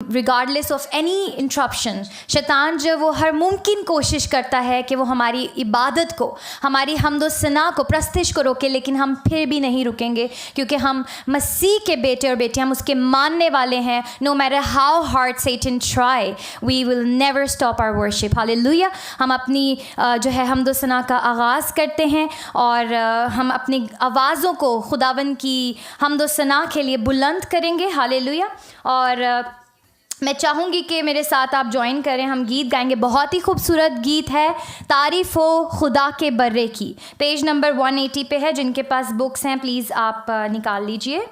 Regardless of any interruption, शैतान जो वो हर मुमकिन कोशिश करता है कि वो हमारी इबादत को, हमारी हम्दो सना को, प्रस्तिश को रोके, लेकिन हम फिर भी नहीं रुकेंगे क्योंकि हम मसीह के बेटे और बेटियां, हम उसके मानने वाले हैं. No matter how hard Satan try, we will never stop our worship. Hallelujah. हम अपनी जो है हम्दो सना का आगाज़ करते हैं और हम अपनी आवाज़ों को खुदावन की हम्दो सना के लिए बुलंद करेंगे. हालेलुया. और मैं चाहूँगी कि मेरे साथ आप ज्वाइन करें, हम गीत गाएंगे. बहुत ही खूबसूरत गीत है, तारीफ़ हो खुदा के बर्रे की. पेज नंबर 180 पे है. जिनके पास बुक्स हैं प्लीज़ आप निकाल लीजिए.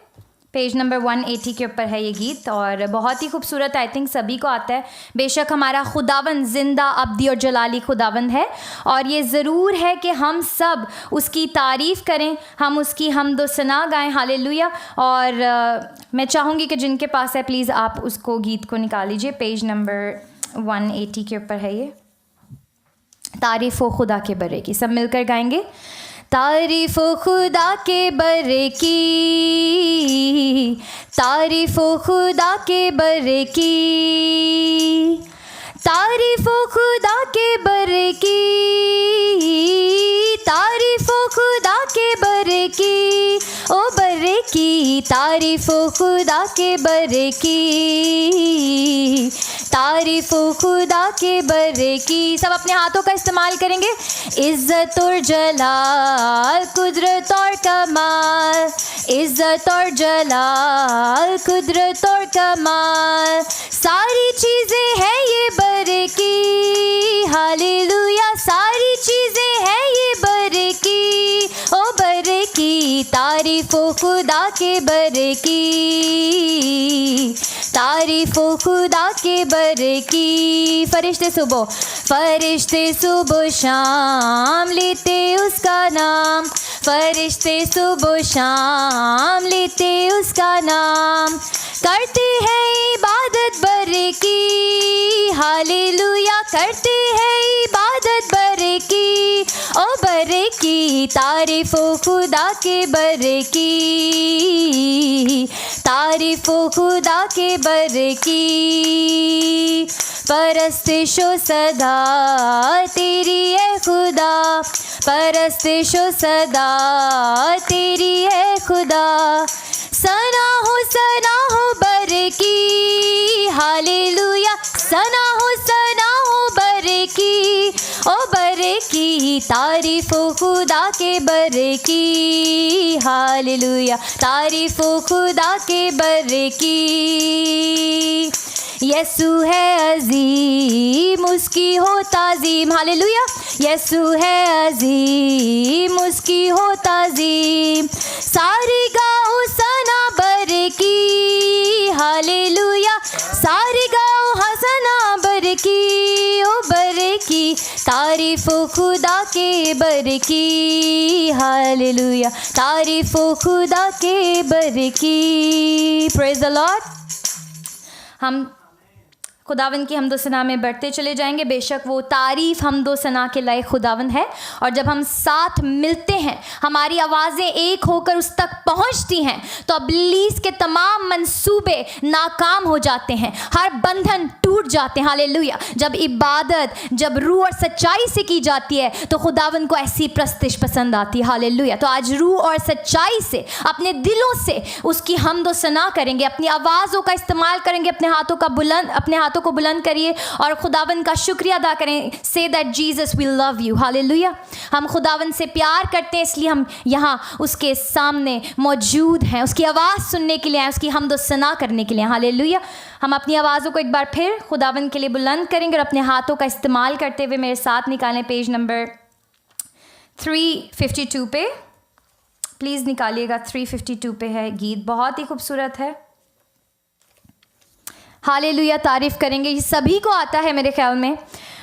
पेज नंबर 180 के ऊपर है ये गीत और बहुत ही खूबसूरत, आई थिंक सभी को आता है. बेशक हमारा खुदावन ज़िंदा अब्दी और जलाली खुदावन है और ये ज़रूर है कि हम सब उसकी तारीफ़ करें, हम उसकी हम्दो सना गाएं. हालेलुया. और मैं चाहूँगी कि जिनके पास है प्लीज़ आप उसको गीत को निकाल लीजिए. पेज नंबर 180 के ऊपर है ये, तारीफ़ हो खुदा के बर्रे की. सब मिलकर गाएंगे. तारीफ़ हो खुदा के बर्रे की, तारीफ़ हो खुदा के बर्रे की, तारीफ़ हो खुदा के बर्रे की, तारीफ़ हो खुदा के बर्रे की, ओ बर्रे की, तारीफ़ हो खुदा के बर्रे की, तारीफ़ हो खुदा के बर्रे की. सब अपने हाथों का इस्तेमाल करेंगे. इज़्ज़त और जलाल, कुदरत और कमाल, इज़्ज़त और जलाल, कुदरत और कमाल, सारी चीज़ें हैं ये बर्रे की. हालेलुया. सारी चीज़ें हैं ये बर्रे की, ओ बर्रे की, तारीफ़ हो खुदा के बर्रे की, तारीफ़ हो खुदा के बर्रे की. फरिश्ते सुबह, फरिश्ते सुबह शाम लेते उसका नाम, फरिश्ते सुबह शाम लेते उसका नाम, करते हैं इबादत बर्रे की. हालेलुया. करते हैं इबादत बर्रे की, ओ बर्रे की, तारीफ़ हो खुदा के बर्रे की, तारीफ़ हो खुदा के बर्रे की. परस्तिशो सदा तेरी है खुदा, परस्तिशो सदा तेरी है खुदा, सना हो बर्रे की. हालेलुया. सना हो बर्रे की, ओ बर्रे की, तारीफ़ हो खुदा के बर्रे की. हालेलुया. तारीफ़ हो खुदा के बर्रे की. यसु है अज़ीम, उसकी हो ताज़ीम. हालेलुया. यसु है अज़ीम, उसकी हो ताज़ीम, सारी गाओ सना बर्रे की. हालेलुया. सारी गाओ हसना बर्रे की, ओ बर्रे की, तारीफ़ हो खुदा के बर्रे की. हालेलुया. तारीफ़ हो खुदा के बर्रे की. Praise the Lord. हम खुदावन की हम्दो सना में बढ़ते चले जाएंगे. बेशक वो तारीफ़ हम्दो सना के लायक खुदावन है और जब हम साथ मिलते हैं, हमारी आवाज़ें एक होकर उस तक पहुंचती हैं तो इब्लीस के तमाम मंसूबे नाकाम हो जाते हैं, हर बंधन टूट जाते हैं. हालेलुया. जब इबादत, जब रूह और सच्चाई से की जाती है तो खुदावन को ऐसी प्रस्तिश पसंद आती है. हालेलुया. तो आज रूह और सच्चाई से, अपने दिलों से उसकी हम्दो सना करेंगे, अपनी आवाज़ों का इस्तेमाल करेंगे, अपने हाथों को बुलंद करिए और खुदावन का शुक्रिया अदा करें. Say that Jesus will love you. Hallelujah. हम खुदावन से प्यार करते हैं, इसलिए हम यहाँ उसके सामने मौजूद हैं, उसकी आवाज़ सुनने के लिए आए, उसकी हम्दो सना करने के लिए. हालेलुया. हम अपनी आवाज़ों को एक बार फिर खुदावन के लिए बुलंद करेंगे और अपने हाथों का इस्तेमाल करते हुए मेरे साथ निकालें. पेज नंबर 352 पे प्लीज़ निकालिएगा. 352 पे है गीत, बहुत ही खूबसूरत है. हालेलुया. तारीफ़ करेंगे. ये सभी को आता है मेरे ख्याल में.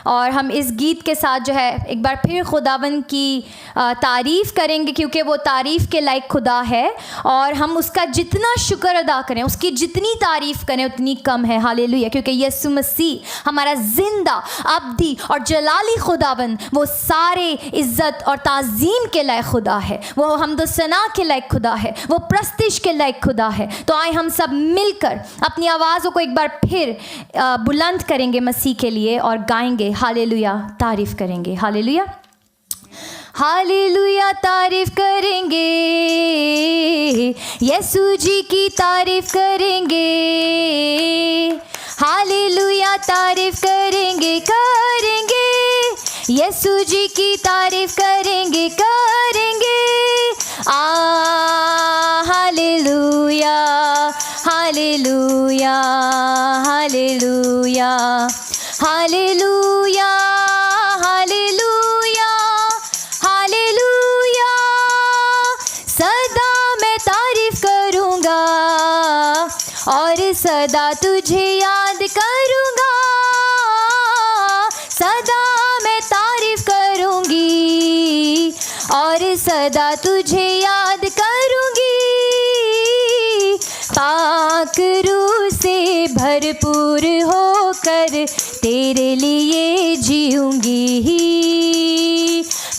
और हम इस गीत के साथ जो है एक बार फिर खुदावंद की तारीफ़ करेंगे, क्योंकि वो तारीफ़ के लायक खुदा है और हम उसका जितना शुक्र अदा करें, उसकी जितनी तारीफ़ करें उतनी कम है। हालेलुया। क्योंकि यीशु मसीह हमारा ज़िंदा, अब्दी और जलाली खुदावंद वो सारे इज़्ज़त और ताज़ीम के लायक खुदा है, वो हम्द सना के लायक खुदा है, वो प्रस्तिश के लायक खुदा है। तो आए हम सब मिलकर अपनी आवाज़ों को एक बार फिर बुलंद करेंगे मसीह के लिए और गाएंगे हालेलुया, तारीफ़ करेंगे। हालेलुया, हालेलुया, तारीफ़ करेंगे, यीशु जी की तारीफ़ करेंगे। हालेलुया, तारीफ़ करेंगे, करेंगे, यीशु जी की तारीफ़ करेंगे, करेंगे। Hallelujah, hallelujah, hallelujah, hallelujah, hallelujah, hallelujah. सदा मैं तारीफ़ करूँगा और सदा तुझे याद करूँगा। सदा मैं तारीफ़ करूँगी और सदा तुझे याद करूँगी। पाक रूह से भरपूर होकर तेरे लिए जीऊँगी।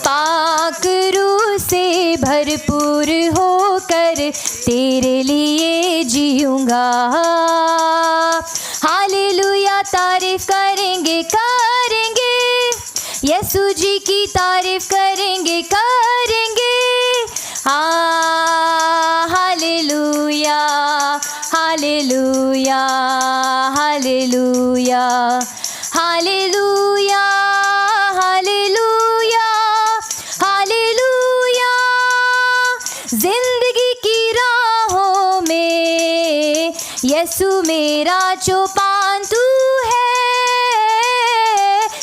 पाक रूह से भरपूर होकर तेरे लिए जीऊँगा। हालेलुया, तारीफ़ करेंगे, करेंगे, यीशु जी की तारीफ़ करेंगे, करेंगे। Hallelujah, hallelujah, hallelujah, hallelujah, hallelujah, hallelujah. जिंदगी की राहों में यीशु मेरा चौपान तू है।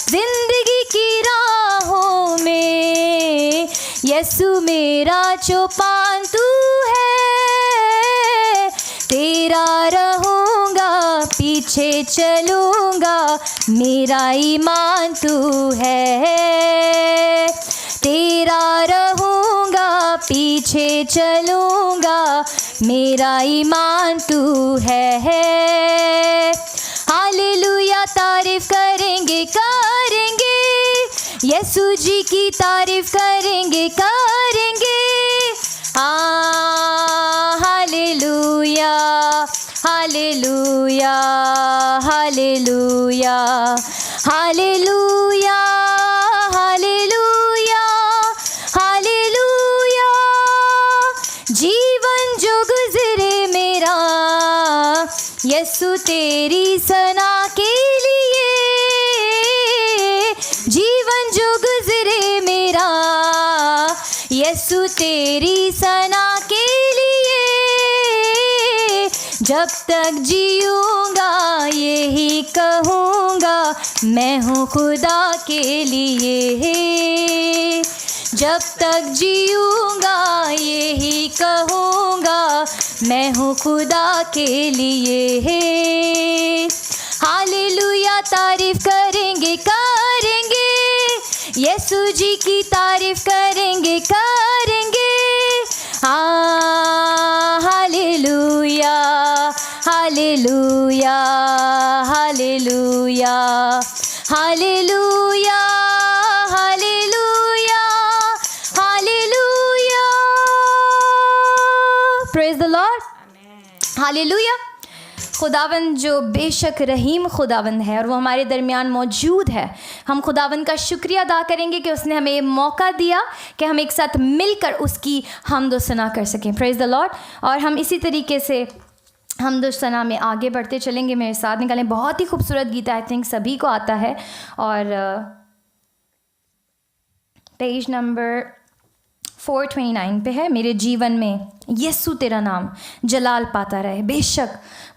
जिंदगी की राहों में यीशु मेरा चौपान तू है। तेरा रहूँगा, पीछे चलूँगा, मेरा ईमान तू है। तेरा रहूँगा, पीछे चलूँगा, मेरा ईमान तू है। हालेलुया, तारीफ़ करेंगे, करेंगे, यीशु जी की तारीफ़ करेंगे, करेंगे। Hallelujah, hallelujah, hallelujah, hallelujah, hallelujah, hallelujah. जीवन जो गुजरे मेरा यीशु तेरी सना के लिए। जीवन जो गुजरे मेरा यीशु तेरी सना के लिए। जब तक जीऊँगा यही कहूँगा, मैं हूँ खुदा के लिए। जब तक जीऊँगा यही कहूँगा, मैं हूँ खुदा के लिए। हालेलुया, तारीफ़ करेंगे, करेंगे, यीशु जी की तारीफ़ करेंगे, करेंगे। Hallelujah, hallelujah, hallelujah, hallelujah, hallelujah, hallelujah. Praise the Lord. Hallelujah. खुदावंद जो बेशक रहीम खुदावंद है और वो हमारे दरमियान मौजूद है, हम खुदावंद का शुक्रिया अदा करेंगे कि उसने हमें ये मौका दिया कि हम एक साथ मिलकर उसकी हम्द व सना कर सकें। Praise the Lord. और हम इसी तरीके से हम्द व सना में आगे बढ़ते चलेंगे। मेरे साथ निकालें, बहुत ही खूबसूरत गीत, आई थिंक सभी को आता है। और पेज नंबर 4:29 पे है, मेरे जीवन में यीशु तेरा नाम जलाल पाता रहे। बेशक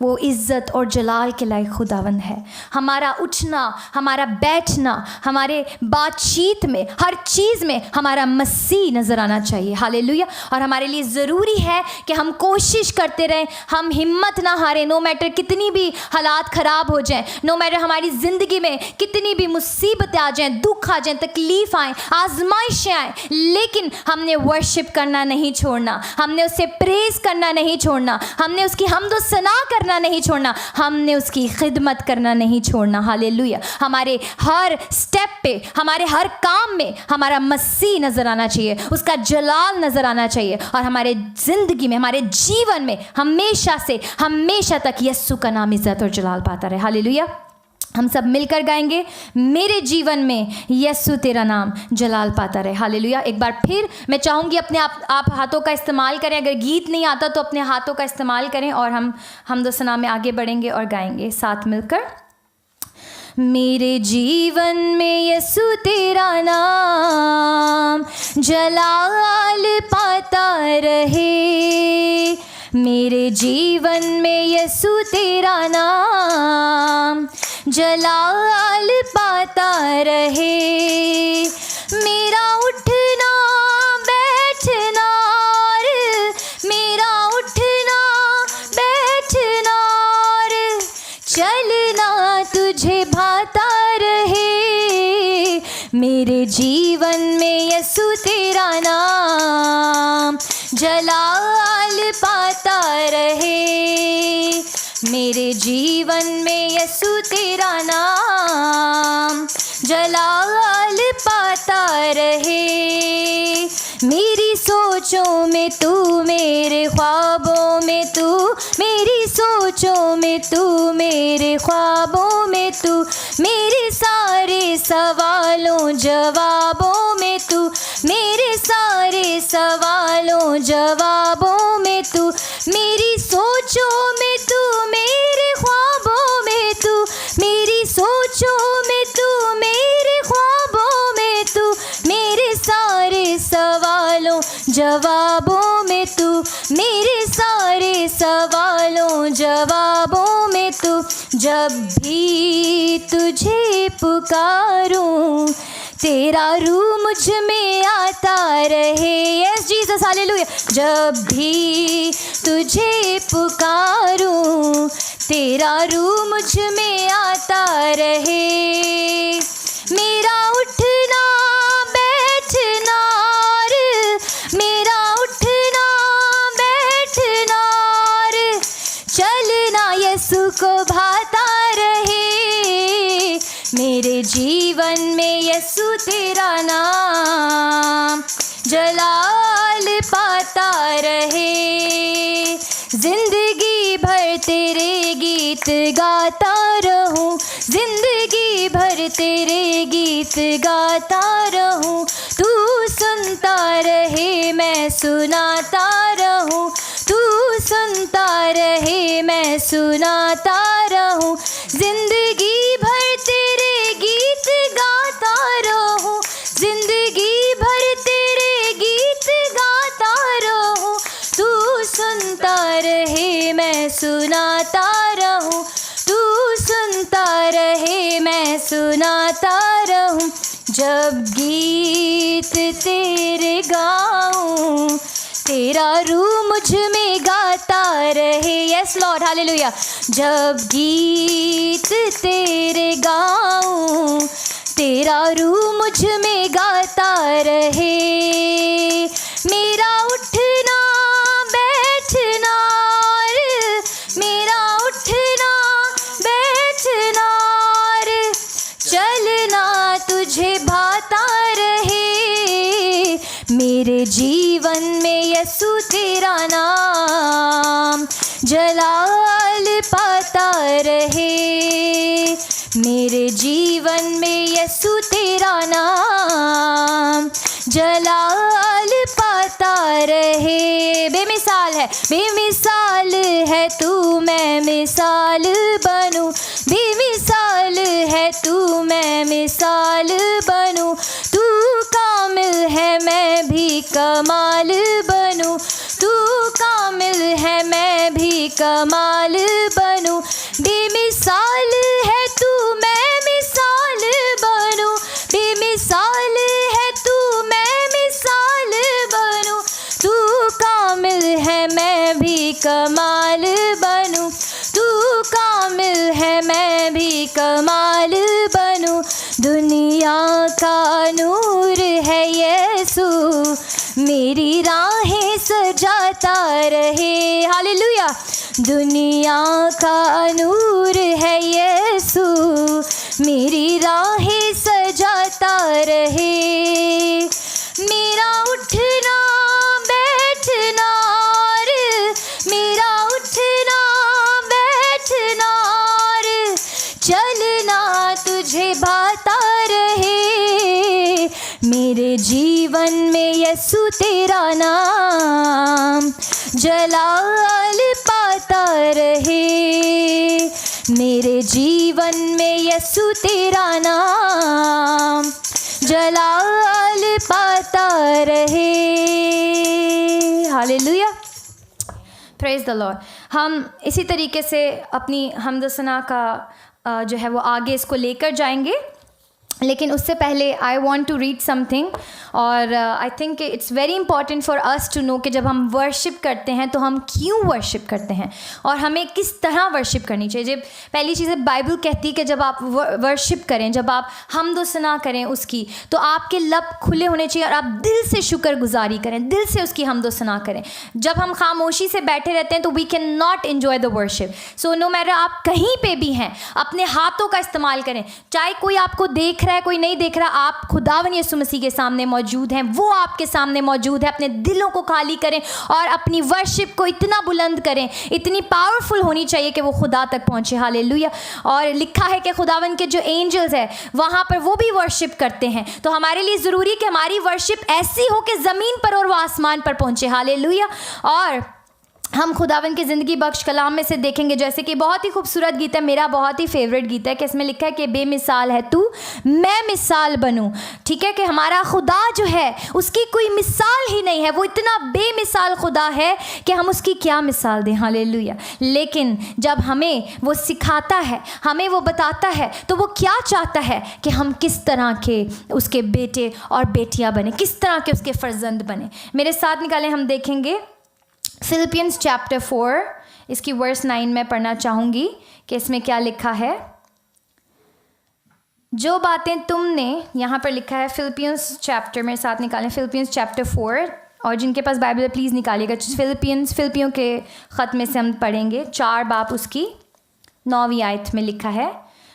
वो इज़्ज़त और जलाल के लायक खुदावंद है। हमारा उठना, हमारा बैठना, हमारे बातचीत में, हर चीज़ में हमारा मसीह नज़र आना चाहिए। हालेलुया। और हमारे लिए ज़रूरी है कि हम कोशिश करते रहें, हम हिम्मत ना हारें। नो मैटर कितनी भी हालात ख़राब हो जाएं, नो मैटर हमारी ज़िंदगी में कितनी भी मुसीबतें आ जाएं, दुख आ जाएं, तकलीफ़ आएँ, आजमाइशें आएँ, लेकिन हमने वर्शिप करना नहीं छोड़ना, हमने उसे प्रेज़ करना नहीं छोड़ना, हमने उसकी हम्द सना करना नहीं छोड़ना, हमने उसकी खिदमत करना नहीं छोड़ना। हालेलुया। हमारे हर स्टेप पे, हमारे हर काम में हमारा मसीह नज़र आना चाहिए, उसका जलाल नज़र आना चाहिए, और हमारे ज़िंदगी में, हमारे जीवन में हमेशा से हमेशा तक यीशु का नाम इज़्ज़त और जलाल पाता रहे। हालेलुया। हम सब मिलकर गाएंगे, मेरे जीवन में यीशु तेरा नाम जलाल पाता रहे। हालेलुया। एक बार फिर मैं चाहूँगी अपने आप हाथों का इस्तेमाल करें। अगर गीत नहीं आता तो अपने हाथों का इस्तेमाल करें, और हम हम्द सना में आगे बढ़ेंगे और गाएंगे साथ मिलकर। मेरे जीवन में यीशु तेरा नाम जलाल पाता रहे। मेरे जीवन में यीशु तेरा नाम जलाल पाता रहे। मेरा उठना बैठना, मेरा उठना बैठना, चलना तुझे भाता रहे। मेरे जीवन में यीशु तेरा नाम जलाल पाता रहे। मेरे जीवन में यीशु तेरा नाम जलाल पाता रहे। मेरी सोचों में तू, मेरे ख्वाबों में तू, मेरी सोचों में तू, मेरे ख्वाबों में तू, मेरे सारे सवालों जवाबों में तू, मेरे सारे सवालों जवाबों में तू, मेरी सोचों में तू, मेरे ख्वाबों में तू, मेरी सोचों में तू, मेरे ख्वाबों में तू, मेरे सारे सवालों जवाबों में तू, मेरे सारे सवालों जवाबों में तू। जब भी तुझे पुकारूं तेरा रूह मुझ में आता रहे। Yes Jesus, hallelujah. जब भी तुझे पुकारूं तेरा रूह मुझ में आता रहे। मेरा उठना बैठना, मेरा उठना बैठना, चलना यीशु को भाता रहे। मेरे जीवन में यीशु तेरा नाम जलाल पाता रहे। जिंदगी भर तेरे गीत गाता रहूं, जिंदगी भर तेरे गीत गाता रहूं। तू सुनता रहे मैं सुनाता रहूं, तू सुनता रहे मैं सुनाता रहूं। जिंदगी भर तेरे गीत गाता रहूं, जिंदगी भर तेरे गीत गाता रहूं। तू सुनता रहे मैं सुनाता रहूं, तू सुनता रहे मैं सुनाता रहूं। जब गीत तेरे गाऊं तेरा रूह मुझ में गाता रहे। Yes Lord, hallelujah. जब गीत तेरे गाऊं तेरा रूह मुझ में गाता रहे। मेरा उठना बैठना, मेरा उठना बैठना, चलना तुझे भाता रहे। मेरे जीवन में यीशु तेरा नाम जलाल पाता रहे। मेरे जीवन में यीशु तेरा नाम जलाल पाता रहे। बेमिसाल है, बेमिसाल है तू, मैं मिसाल बनूं। बेमिसाल है तू, मैं मिसाल बनूं। तू कामिल है, मैं भी कमाल कमाल बनूं। बेमिसाल है तू, मैं मिसाल बनूं। बेमिसाल है तू, मैं मिसाल बनूं। तू कामिल है, मैं भी कमाल बनूं। तू कामिल है, मैं भी कमाल बनूं। दुनिया का नूर है यीशु, मेरी राहें सजाता रहे। हालेलुया। दुनिया का नूर है यीशु, मेरी राहें सजाता रहे। मेरा उठना बैठना रे, मेरा उठना बैठना रे, चलना तुझे भाता रहे। मेरे जीवन में यीशु तेरा नाम जलाल पाता रहे। मेरे जीवन में यीशु तेरा नाम जलाल पाता रहे। Hallelujah, praise the Lord. हम इसी तरीके से अपनी हमद सना का जो है वो आगे इसको लेकर जाएंगे, लेकिन उससे पहले I want to read something. और I think it's very important for us to know कि जब हम वर्शिप करते हैं तो हम क्यों वर्शिप करते हैं और हमें किस तरह वर्शिप करनी चाहिए। जब पहली चीज़ बाइबल कहती है कि जब आप वर्शिप करें, जब आप हमद सना करें उसकी, तो आपके लब खुले होने चाहिए और आप दिल से शुक्रगुजारी करें, दिल से उसकी हमद सना करें। जब हम खामोशी से बैठे रहते हैं तो we can not enjoy the worship. So no matter आप कहीं पे भी हैं, अपने हाथों का इस्तेमाल करें। चाहे कोई आपको देख रहा है, कोई नहीं देख रहा, आप खुदावन यीशु मसीह के सामने मौजूद हैं, वो आपके सामने मौजूद है। अपने दिलों को खाली करें और अपनी वर्शिप को इतना बुलंद करें, इतनी पावरफुल होनी चाहिए कि वो खुदा तक पहुंचे। हालेलुया। और लिखा है कि खुदावन के जो एंजल्स हैं वहाँ पर वो भी वर्शिप करते हैं। तो हमारे लिए ज़रूरी है कि हमारी वर्शिप ऐसी हो कि ज़मीन पर और वो आसमान पर पहुंचे। हालेलुया। और हम खुदावन की ज़िंदगी बख्श कलाम में से देखेंगे, जैसे कि बहुत ही खूबसूरत गीत है, मेरा बहुत ही फेवरेट गीत है, कि इसमें लिखा है कि बेमिसाल है तू, मैं मिसाल बनूं। ठीक है, कि हमारा खुदा जो है उसकी कोई मिसाल ही नहीं है, वो इतना बेमिसाल खुदा है कि हम उसकी क्या मिसाल दें। हालेलुया। लेकिन जब हमें वो सिखाता है, हमें वो बताता है, तो वो क्या चाहता है कि हम किस तरह के उसके बेटे और बेटियाँ बने, किस तरह के उसके फर्जंद बने। मेरे साथ निकालें, हम देखेंगे फिलिपियंस चैप्टर 4, इसकी वर्स 9 में पढ़ना चाहूँगी कि इसमें क्या लिखा है। जो बातें तुमने, यहाँ पर लिखा है फिलिपियंस चैप्टर, मेरे साथ निकालें फिलिपियंस चैप्टर 4, और जिनके पास बाइबल है प्लीज़ निकालिएगा। फिलिपियों के ख़त में से हम पढ़ेंगे 4 बाब उसकी 9वीं आयत में लिखा है,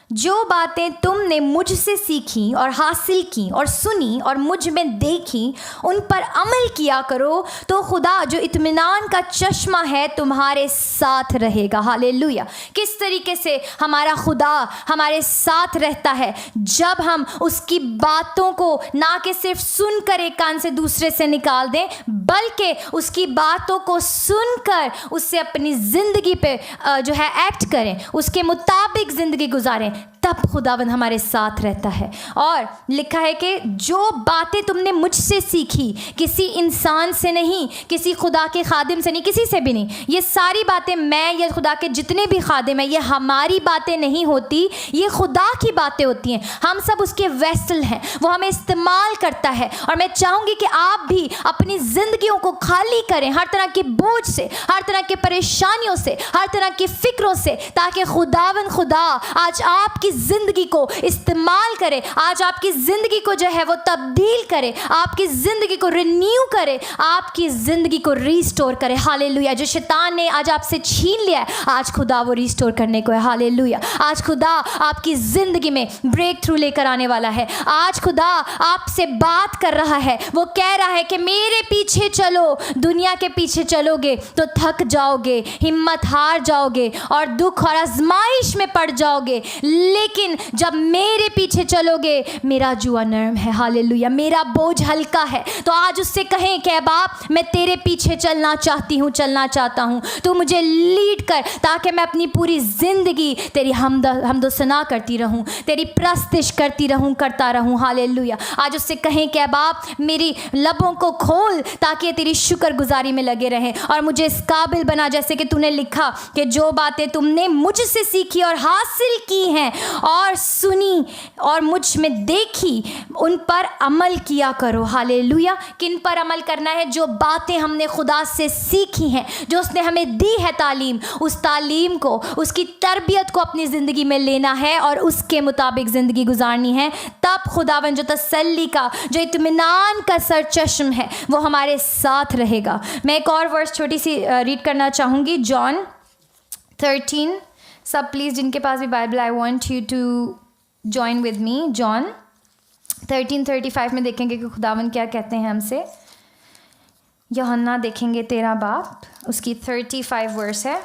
जो बातें तुमने मुझसे सीखी और हासिल की और सुनी और मुझ में देखी, उन पर अमल किया करो, तो खुदा जो इत्मीनान का चश्मा है तुम्हारे साथ रहेगा। हालेलुया। किस तरीके से हमारा खुदा हमारे साथ रहता है जब हम उसकी बातों को ना कि सिर्फ सुनकर एक कान से दूसरे से निकाल दें, बल्कि उसकी बातों को सुनकर उससे अपनी ज़िंदगी पे जो है एक्ट करें, उसके मुताबिक ज़िंदगी गुजारें, तब खुदावंद हमारे साथ रहता है। और लिखा है कि जो बातें तुमने मुझसे सीखी, किसी इंसान से नहीं, किसी खुदा के खादिम से नहीं, किसी से भी नहीं, ये सारी बातें मैं या खुदा के जितने भी खादिम हैं, ये हमारी बातें नहीं होती, ये खुदा की बातें होती हैं। हम सब उसके वेसल हैं, वो हमें इस्तेमाल करता है। और मैं चाहूँगी कि आप भी अपनी ज़िंदगियों को खाली करें हर तरह के बोझ से, हर तरह के परेशानियों से, हर तरह की फ़िक्रों से, ताकि खुदावंद खुदा आज आपकी ज़िंदगी को इस्तेमाल करे, आज आपकी ज़िंदगी को जो है वो तब्दील करे, आपकी ज़िंदगी को रिन्यू करे, आपकी ज़िंदगी को रीस्टोर करे। हालेलुया। जो शैतान ने आज आपसे छीन लिया है, आज खुदा वो रीस्टोर करने को है। हालेलुया। आज खुदा आपकी ज़िंदगी में ब्रेक थ्रू लेकर आने वाला है। आज खुदा आपसे बात कर रहा है, वो कह रहा है कि मेरे पीछे चलो। दुनिया के पीछे चलोगे तो थक जाओगे, हिम्मत हार जाओगे और दुख और आजमाइश में पड़ जाओगे, लेकिन जब मेरे पीछे चलोगे मेरा जुआ नरम है, हालेलुया, मेरा बोझ हल्का है। तो आज उससे कहें कि बाप मैं तेरे पीछे चलना चाहती हूँ, चलना चाहता हूँ, तू मुझे लीड कर ताकि मैं अपनी पूरी ज़िंदगी तेरी हमदो सना करती रहूँ, तेरी प्रस्तिश करती रहूँ, करता रहूँ, हालेलुया। आज उससे कहें कि बाप मेरी लबों को खोल ताकि तेरी शुक्रगुजारी में लगे रहें और मुझे इस काबिल बना जैसे कि तूने लिखा कि जो बातें तुमने मुझसे सीखी और हासिल की हैं और सुनी और मुझ में देखी उन पर अमल किया करो, हालेलुया। किन पर अमल करना है? जो बातें हमने खुदा से सीखी हैं, जो उसने हमें दी है तालीम, उस तालीम को, उसकी तरबियत को अपनी ज़िंदगी में लेना है और उसके मुताबिक ज़िंदगी गुजारनी है। तब खुदावन जो तसल्ली का, जो इत्मीनान का सरचश्म है वो हमारे साथ रहेगा। मैं एक और वर्स छोटी सी रीड करना चाहूँगी, जॉन 13। सब प्लीज़ जिनके पास भी Bible, I want you to join with me. John 13:35 में देखेंगे कि खुदावन क्या कहते हैं हमसे। यूहन्ना देखेंगे 13 बाब, उसकी 35 वर्स है।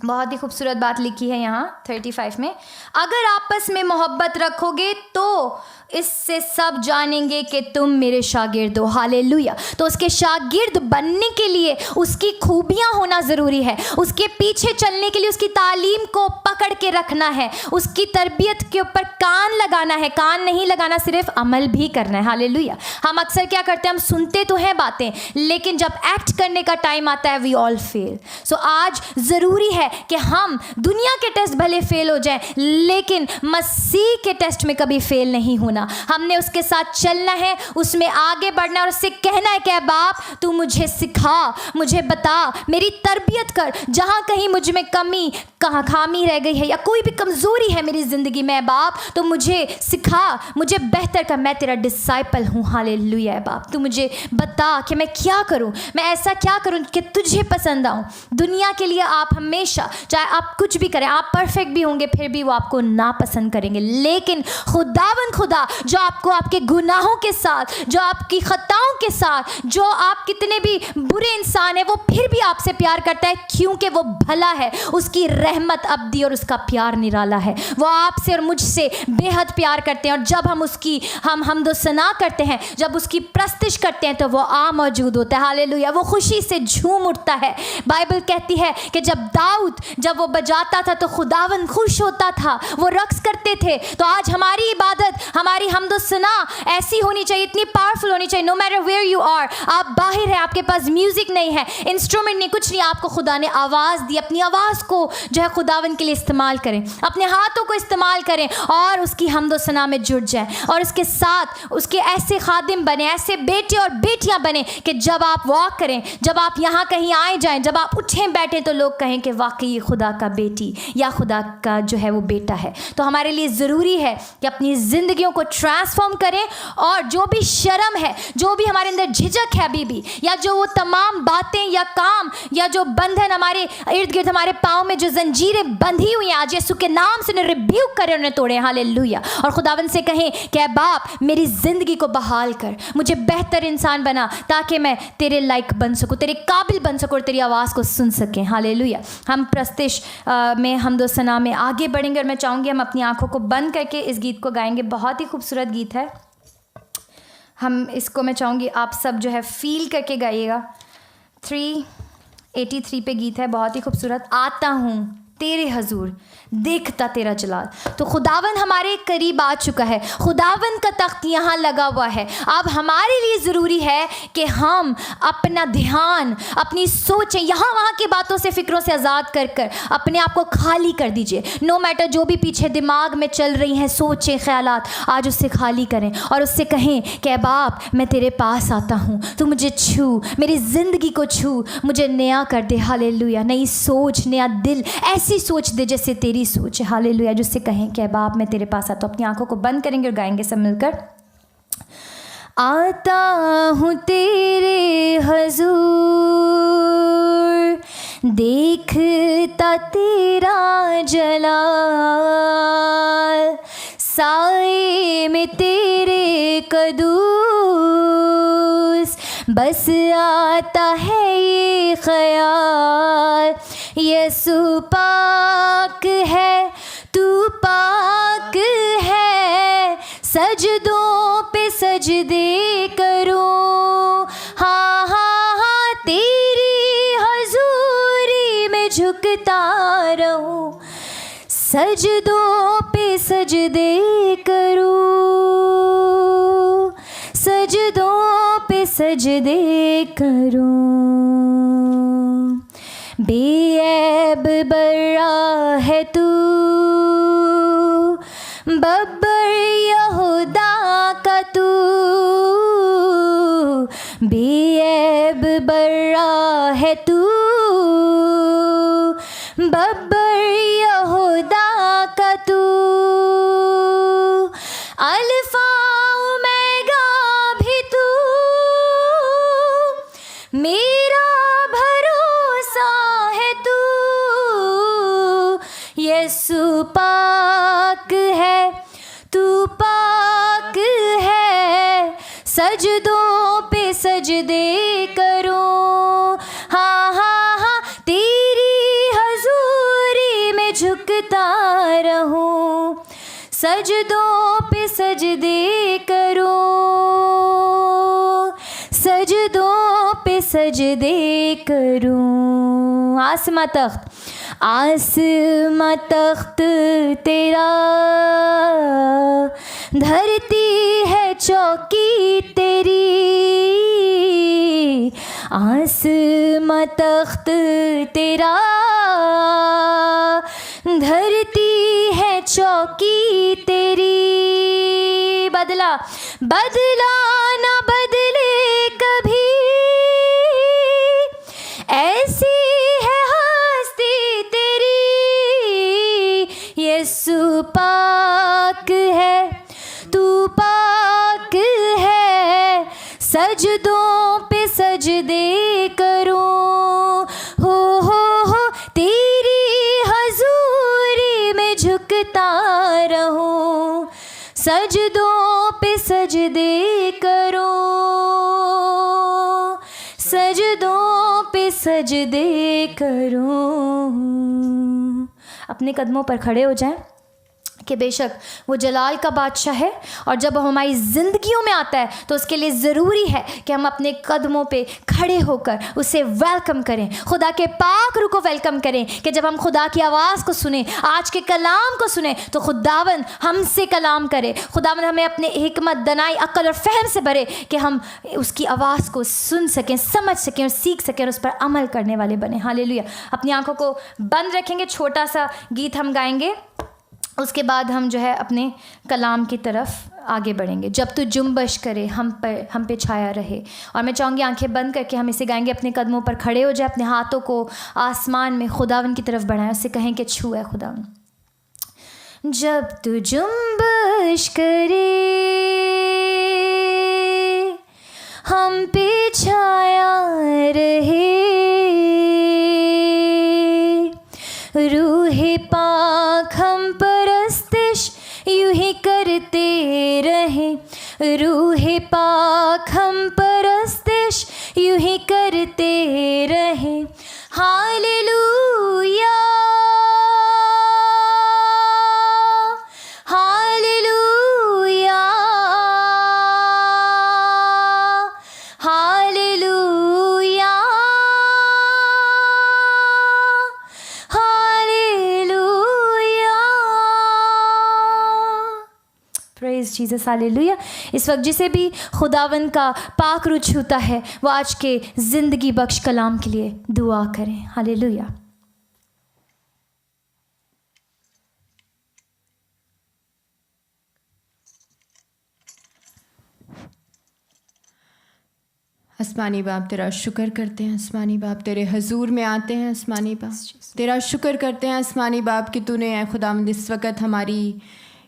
बहुत ही खूबसूरत बात लिखी है यहाँ 35 में। अगर आपस में मोहब्बत रखोगे तो इससे सब जानेंगे कि तुम मेरे शागिर्द हो, हालेलुया। तो उसके शागिर्द बनने के लिए उसकी खूबियाँ होना ज़रूरी है, उसके पीछे चलने के लिए उसकी तालीम को पकड़ के रखना है, उसकी तरबियत के ऊपर कान लगाना है, कान नहीं लगाना, सिर्फ अमल भी करना है, हालेलुया। हम अक्सर क्या करते हैं, हम सुनते तो हैं बातें, लेकिन जब एक्ट करने का टाइम आता है वी ऑल फेल। सो आज ज़रूरी है कि हम दुनिया के टेस्ट भले फेल हो जाएं, लेकिन मसीह के टेस्ट में कभी फेल नहीं होना। हमने उसके साथ चलना है, उसमें आगे बढ़ना है और उससे कहना है कि बाप तू मुझे सिखा, मुझे बता, मेरी तरबियत कर, जहाँ कहीं मुझ में कमी, कहाँ खामी रह गई है या कोई भी कमज़ोरी है मेरी ज़िंदगी में बाप, तो मुझे सिखा, मुझे बेहतर कर। मैं तेरा डिसाइपल हूँ, हालेलुया बाप। तू मुझे बता कि मैं क्या करूँ, मैं ऐसा क्या करूँ कि तुझे पसंद आऊँ। दुनिया के लिए आप हमेशा, चाहे आप कुछ भी करें, आप परफेक्ट भी होंगे फिर भी वो आपको नापसंद करेंगे, लेकिन खुदावन खुदा जो आपको आपके गुनाहों के साथ, जो आपकी खताओं के साथ, जो आप कितने भी बुरे इंसान हैं, वो फिर भी आपसे प्यार करता है क्योंकि वो भला है। उसकी रहमत अब्दी और उसका प्यार निराला है। वो आपसे और मुझसे बेहद प्यार करते हैं और जब हम उसकी हमदो सना करते हैं, जब उसकी प्रस्तिश करते हैं तो वो आ मौजूद होता है, हालेलुया। वो खुशी से झूम उठता है। बाइबल कहती है कि जब दाऊद जब वो बजाता था तो खुदावन खुश होता था, वो रक्स करते थे। तो आज हमारी इबादत, हमारी हमदो सना ऐसी होनी चाहिए, इतनी पावरफुल होनी चाहिए। No matter where you are, आप बाहर हैं, आपके पास म्यूजिक नहीं है, इंस्ट्रूमेंट नहीं, कुछ नहीं, आपको खुदा ने आवाज़ दी। अपनी आवाज़ को जो है खुदावन के लिए इस्तेमाल करें, अपने हाथों को इस्तेमाल करें और उसकी हमदो सना में जुड़ जाएं और उसके साथ उसके ऐसे खादिम बने, ऐसे बेटे और बेटियां बने कि जब आप वॉक करें, जब आप यहाँ कहीं आए जाएं, जब आप उठें बैठें तो लोग कहें कि वाकई ये खुदा का बेटी या खुदा का जो है वो बेटा है। तो हमारे लिए ज़रूरी है कि अपनी ज़िंदगियों को ट्रांसफॉर्म करें और जो भी शर्म है, जो भी हमारे अंदर झिझक है अभी भी, या जो वो तमाम बातें या काम या जो बंधन हमारे इर्द गिर्द, हमारे पाँव में जो जंजीरें बंधी हुई हैं, आज यीशु के नाम से उन्हें रिब्यूक करें, उन्हें तोड़े, हालेलुया। और खुदावन से कहें कि बाप मेरी ज़िंदगी को बहाल कर, मुझे बेहतर इंसान बना ताकि मैं तेरे लायक बन सकूँ, तेरे काबिल बन सकूँ और तेरी आवाज़ को सुन सकें, हालेलुया। हम प्रस्तिश में हमदो सना में आगे बढ़ेंगे और मैं चाहूँगी हम अपनी आँखों को बंद करके इस गीत को गाएंगे। बहुत ही खूबसूरत गीत है। हम इसको, मैं चाहूँगी आप सब जो है फील करके गाइएगा। 383 पे गीत है, बहुत ही खूबसूरत। आता हूँ तेरे हजूर देखता तेरा जलाल। तो खुदावन हमारे करीब आ चुका है, खुदावन का तख्त यहाँ लगा हुआ है। अब हमारे लिए ज़रूरी है कि हम अपना ध्यान, अपनी सोचें, यहाँ वहाँ की बातों से, फ़िक्रों से आज़ाद कर कर अपने आप को खाली कर दीजिए। नो मैटर जो भी पीछे दिमाग में चल रही हैं सोचें, ख्यालात, आज उससे खाली करें और उससे कहें कि बाप मैं तेरे पास आता हूँ, तू मुझे छू, मेरी ज़िंदगी को छू, मुझे नया कर दे, हालेलुया। नई सोच, नया दिल, ऐसी सोच दे जैसे तेरी सोच है, हालेलुया। जिससे कहें कि बाप मैं तेरे पास आता हूँ। अपनी आंखों को बंद करेंगे और गाएंगे सब मिलकर। आता हूँ तेरे हजूर देखता तेरा जलाल, साए में तेरे कदूस बस आता है ये ख्याल, यीशु पाक है तू पाक सजदों पे सजदे करूं, हाँ हाँ हाँ तेरी हजूरी में झुकता रहूं, सजदों पे सजदे करूं, सजदों पे सजदे करूं। बेऐब बर्रा है तू, बब्बर यहूदा का तू, बेऐब बर्रा है तू, बब्बर यहूदा का तू, अल्फा ओमेगा भी तू, मेरा भरोसा है तू, यीशु पाक है, तू पाक है, सजदों पे सजदे करूं, हाँ हाँ हाँ तेरी हजूरी में झुकता रहूं, सजदों पे सजदे करूं, सजदों पे सजदे करूं। आसमां तख्त, आसमां तख्त तेरा, धरती है चौकी तेरी, आसमां तख्त तेरा, धरती है चौकी तेरी, बदला बदला ना बदले कभी, ऐसी है हस्ती तेरी, यीशु पाक है, तू पाक है, सजदों पे सजदे करूं, हो तेरी हजूरी में झुकता रहूं, सजदों पे सजदे करूं, सजदों पे सजदे करूं। अपने कदमों पर खड़े हो जाएं कि बेशक वो जलाल का बादशाह है, और जब वो हमारी ज़िंदगियों में आता है तो उसके लिए ज़रूरी है कि हम अपने कदमों पे खड़े होकर उसे वेलकम करें, खुदा के पाक रूह को वेलकम करें, कि जब हम खुदा की आवाज़ को सुने, आज के कलाम को सुने, तो खुदावंद हमसे कलाम करे, खुदावंद हमें अपने हिकमत, दनाई, अक्ल और फहम से भरे कि हम उसकी आवाज़ को सुन सकें, समझ सकें और सीख सकें और उस पर अमल करने वाले बने। हालेलुया। अपनी आंखों को बंद रखेंगे, छोटा सा गीत हम गाएंगे, उसके बाद हम जो है अपने कलाम की तरफ आगे बढ़ेंगे। जब तू जुम्बश करे हम पे छाया रहे, और मैं चाहूँगी आंखें बंद करके हम इसे गाएंगे, अपने कदमों पर खड़े हो जाए, अपने हाथों को आसमान में खुदावन की तरफ बढ़ाएं, उससे कहें कि छू है खुदावन। जब तू जुम्बश करे हम पे छाया रहे, रूहे पाक हम परस्तिश यूं ही करते रहे, रूहे पाक हम परस्तिश यूं ही करते रहे। Hallelujah hallelujah hallelujah praise Jesus, hallelujah. इस वक्त जिसे भी खुदावंद का पाक रूह छूता है वो आज के ज़िंदगी बख्श कलाम के लिए दुआ करें। हालेलुया। आसमानी बाप तेरा शुक्र करते हैं, आसमानी बाप तेरे हजूर में आते हैं, आसमानी बाप तेरा शुक्र करते हैं आसमानी बाप कि तूने ऐ खुदावंद इस वक्त हमारी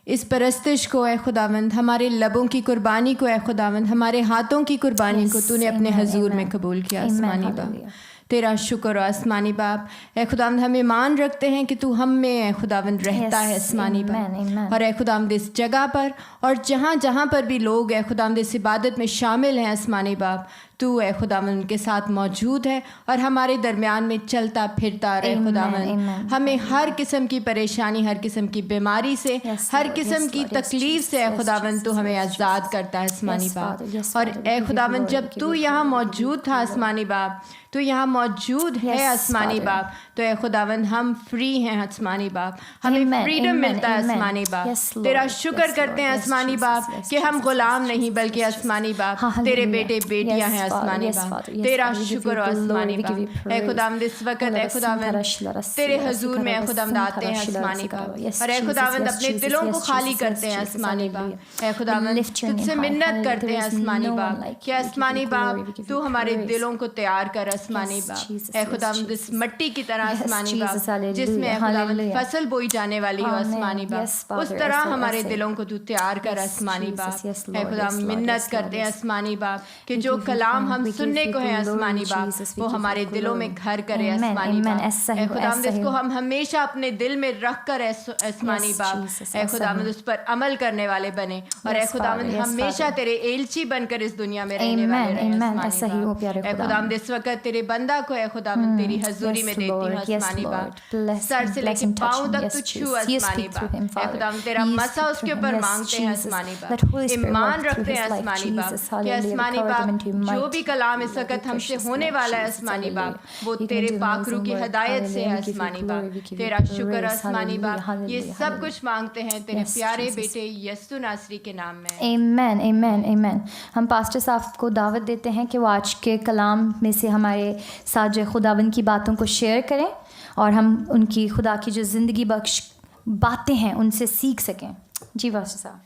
इस परस्तिश को, ऐ खुदावंद हमारे लबों की कुर्बानी को, ऐ खुदावंद हमारे हाथों की कुर्बानी को तूने अपने हजूर में कबूल किया। आसमानी बाप तेरा शुक्र हो आसमानी बाप। ऐ खुदावंद हम ईमान रखते हैं कि तू हम में ऐ खुदावंद रहता है आसमानी बाप, और ऐ खुदावंद इस जगह पर और जहाँ जहाँ पर भी लोग ऐ खुदावंद इस इबादत में शामिल हैं आसमानी बाप, तू है खुदावन उनके साथ मौजूद है और हमारे दरमियान में चलता फिरता रहे Amen, खुदावन। amen, हमें हर किस्म की परेशानी, हर किस्म की बीमारी से, Yes, हर Lord, किस्म yes, की Lord, yes, तकलीफ से Jesus, खुदावन yes, तू हमें Jesus, आज़ाद Jesus. करता है आसमानी Yes, बाप। Father, yes, और Father, we A give you खुदावन glory, जब we give तू you यहाँ glory, we मौजूद give था you glory. आसमानी बाप, तो यहाँ मौजूद है Yes, आसमानी Father. बाप, तो ए खुदावन हम फ्री हैं आसमानी बाप, हमें Amen, फ्रीडम amen, मिलता है amen. आसमानी बाप। Yes, Lord, तेरा yes, शुक्र Lord, करते हैं yes, आसमानी Jesus, बाप yes, कि हम Jesus, गुलाम yes, नहीं Jesus, बल्कि yes, Jesus. आसमानी बाप तेरे Hallelujah. बेटे बेटियां Yes, हैं Father, आसमानी yes, बाप। Father, yes, तेरा Father, we give शुक्र you हो glory, आसमानी we give you बाप। ए praise. खुदावंद इस वक्त ए खुदावंद तेरे हजूर में ए खुदावंद आते हैं आसमानी बाप Yes, और ए Jesus, खुदावंद yes, अपने Jesus, दिलों को yes, खाली Jesus, करते हैं yes, Jesus, आसमानी बाप। hallelujah. ए खुदावंद We lift your name तुझसे high, मिन्नत hallelujah. करते हैं There is आसमानी no one बाप like कि you. We give you आसमानी glory, we बाप give तू you हमारे praise. दिलों को तैयार कर आसमानी Yes, बाप। Jesus, ए yes, खुदावंद इस Jesus. मट्टी की तरह Yes, आसमानी Jesus, बाप hallelujah, जिसमें ए खुदावंद hallelujah. फसल बोई जाने वाली हो Amen. आसमानी Yes, बाप, उस Father, तरह ऐसे, हमारे ऐसे. दिलों को तू तैयार कर Yes, आसमानी Jesus, बाप। yes, ए Lord, खुदा yes, Lord, मिन्नत yes, करते हैं Lord, yes. आसमानी बाप कि We जो give you कलाम thanks, हम we give सुनने you को है glory, आसमानी बाप Jesus, we वो give you हमारे दिलों में glory. घर करे Amen, आसमानी amen, बाप। ऐसा ही ए हो, खुदा ऐसा ही इसको हो. हम हमेशा अपने दिल में रख कर आसमानी Yes, बाप Jesus, ए ऐसा खुदा ही. उस पर अमल करने वाले बने और ए Yes, खुदा Father, yes, हमेशा Father. तेरे एलची बनकर इस दुनिया में रहने Amen, वाले रहे amen, आसमानी ऐसा ही हो, प्यारे बाप। ए खुदा। खुदा इस वक्त तेरे बंदा को ए खुदा तेरी हजूरी Yes, में देती हूँ Lord, yes, आसमानी Lord. बाप। Bless सर him, से bless लेके him, touch पाँव him. तक Yes, तू छू Jesus. You आसमानी speak through बाप। him, ए Father. खुदा तेरा You मसा speak उसके through him. ऊपर Yes, मांगते हैं Jesus. आसमानी बाप। Let Holy Spirit ईमान work through रखते his हैं life, आसमानी बाप Jesus. कि Hallelujah. आसमानी Cover बाप them into your जो might. भी कलाम इस वक्त Your हमसे precious होने blood, वाला है Jesus. आसमानी बाप Hallelujah. वो You can तेरे do पाकरू amazing की work. हदायत से है Hallelujah. We give you आसमानी glory, बाप। we give you तेरा शुक्र praise. आसमानी बाप। Hallelujah, ये hallelujah, सब hallelujah. कुछ मांगते हैं तेरे Yes, प्यारे Jesus. बेटे यस्सु नासरी के नाम में। Amen, amen, amen. हम पास्टर साहब को दावत देते हैं कि वो आज के कलाम में से हमारे साथ जो खुदावन की बातों को शेयर करें और हम उनकी खुदा की जो ज़िंदगी बख्श बातें हैं उनसे सीख सकें। जी पास्टर साहब।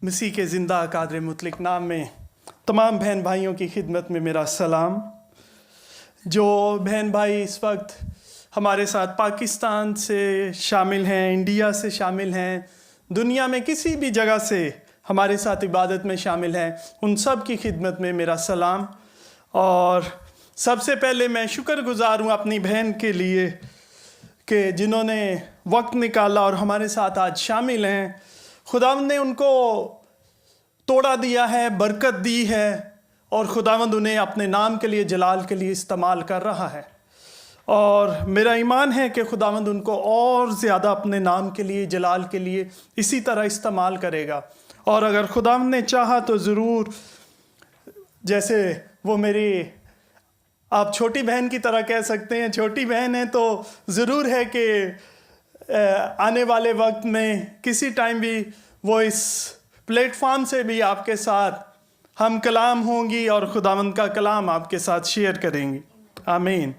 मसीह के ज़िंदा कादर मुतलिक नाम में तमाम बहन भाइयों की खिदमत में मेरा सलाम। जो बहन भाई इस वक्त हमारे साथ पाकिस्तान से शामिल हैं, इंडिया से शामिल हैं, दुनिया में किसी भी जगह से हमारे साथ इबादत में शामिल हैं, उन सब की खिदमत में मेरा सलाम। और सबसे पहले मैं शुक्रगुज़ार हूँ अपनी बहन के लिए कि जिन्होंने वक्त निकाला और हमारे साथ आज शामिल हैं। खुदावंद ने उनको तोड़ा दिया है, बरकत दी है और खुदावंद उन्हें अपने नाम के लिए, जलाल के लिए इस्तेमाल कर रहा है। और मेरा ईमान है कि खुदावंद उनको और ज़्यादा अपने नाम के लिए, जलाल के लिए इसी तरह इस्तेमाल करेगा। और अगर खुदावंद ने चाहा तो ज़रूर, जैसे वो मेरी, आप छोटी बहन की तरह कह सकते हैं, छोटी बहन है तो ज़रूर है कि आने वाले वक्त में किसी टाइम भी वो इस प्लेटफॉर्म से भी आपके साथ हम कलाम होंगी और खुदावंद का कलाम आपके साथ शेयर करेंगी। आमीन।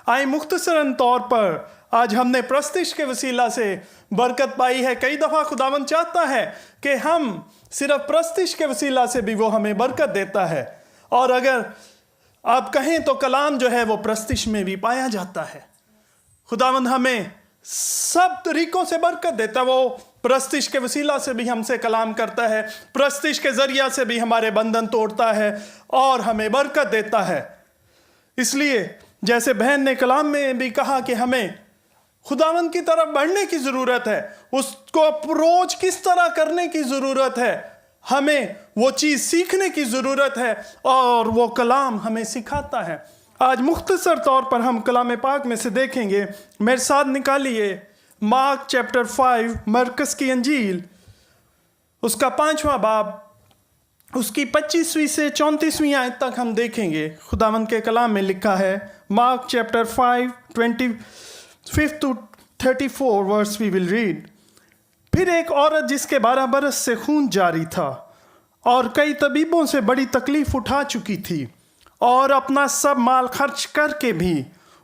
आए मुख्तसरन तौर पर आज हमने प्रस्तिश के वसीला से बरकत पाई है। कई दफ़ा खुदावंद चाहता है कि हम सिर्फ प्रस्तिश के वसीला से भी वो हमें बरकत देता है। और अगर आप कहें तो कलाम जो है वो प्रस्तिश में भी पाया जाता है। खुदावंद हमें सब तरीकों से बरकत देता है। वो प्रस्तिश के वसीला से भी हमसे कलाम करता है, प्रस्तिश के ज़रिया से भी हमारे बंधन तोड़ता है और हमें बरकत देता है। इसलिए जैसे बहन ने कलाम में भी कहा कि हमें खुदावंद की तरफ बढ़ने की ज़रूरत है, उसको अप्रोच किस तरह करने की ज़रूरत है, हमें वो चीज़ सीखने की ज़रूरत है और वो कलाम हमें सिखाता है। आज मुख्तसर तौर पर हम कलाम पाक में से देखेंगे। मेरे साथ निकालिए मार्क चैप्टर 5, मरकस की अंजील, उसका 5वां बाब, उसकी 25वीं से 34वीं आयत तक हम देखेंगे। खुदावंद के कलाम में लिखा है, Mark chapter 5, 25 to 34 verse we will read. फिर एक औरत जिसके 12 बरस से खून जारी था और कई तबीबों से बड़ी तकलीफ उठा चुकी थी और अपना सब माल खर्च करके भी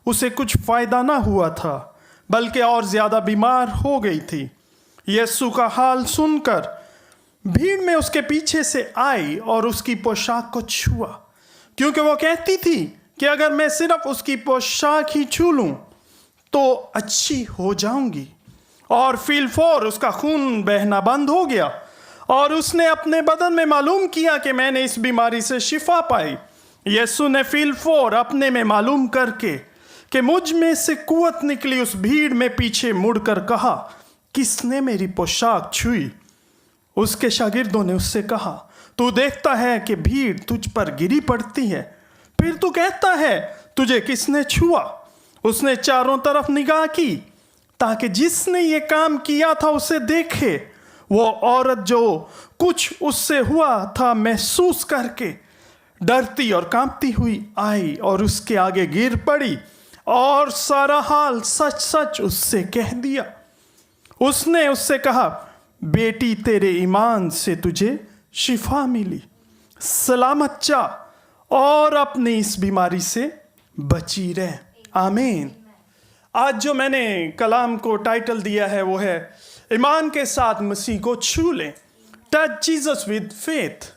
उसे कुछ फ़ायदा ना हुआ था, बल्कि और ज़्यादा बीमार हो गई थी। यीशु का हाल सुनकर भीड़ में उसके पीछे से आई और उसकी पोशाक को छुआ, क्योंकि वो कहती थी कि अगर मैं सिर्फ उसकी पोशाक ही छू लूँ तो अच्छी हो जाऊंगी। और फिलफौर उसका खून बहना बंद हो गया और उसने अपने बदन में मालूम किया कि मैंने इस बीमारी से शिफा पाई। यीशु ने फील 4 अपने में मालूम करके कि मुझ में से कुव्वत निकली, उस भीड़ में पीछे मुड़कर कहा, किसने मेरी पोशाक छुई? उसके शागिर्दों ने उससे कहा, तू देखता है कि भीड़ तुझ पर गिरी पड़ती है, फिर तू कहता है तुझे किसने छुआ? उसने चारों तरफ निगाह की ताकि जिसने ये काम किया था उसे देखे। वो औरत जो कुछ उससे हुआ था महसूस करके डरती और कांपती हुई आई और उसके आगे गिर पड़ी और सारा हाल सच सच उससे कह दिया। उसने उससे कहा, बेटी तेरे ईमान से तुझे शिफा मिली, सलामत जा और अपनी इस बीमारी से बची रह। आमीन। आज जो मैंने कलाम को टाइटल दिया है वो है ईमान के साथ मसीह को छू लें, टच जीसस विद फेथ।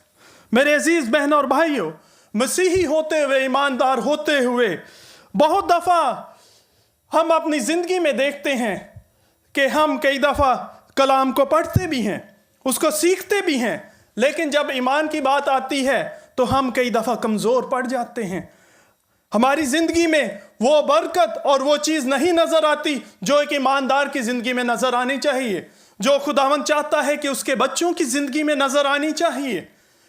मेरे अजीज बहनों और भाइयों, मसीही होते हुए, ईमानदार होते हुए बहुत दफ़ा हम अपनी ज़िंदगी में देखते हैं कि हम कई दफ़ा कलाम को पढ़ते भी हैं, उसको सीखते भी हैं, लेकिन जब ईमान की बात आती है तो हम कई दफ़ा कमज़ोर पड़ जाते हैं। हमारी ज़िंदगी में वो बरकत और वो चीज़ नहीं नज़र आती जो एक ईमानदार की ज़िंदगी में नज़र आनी चाहिए, जो खुदावंद चाहता है कि उसके बच्चों की ज़िंदगी में नज़र आनी चाहिए।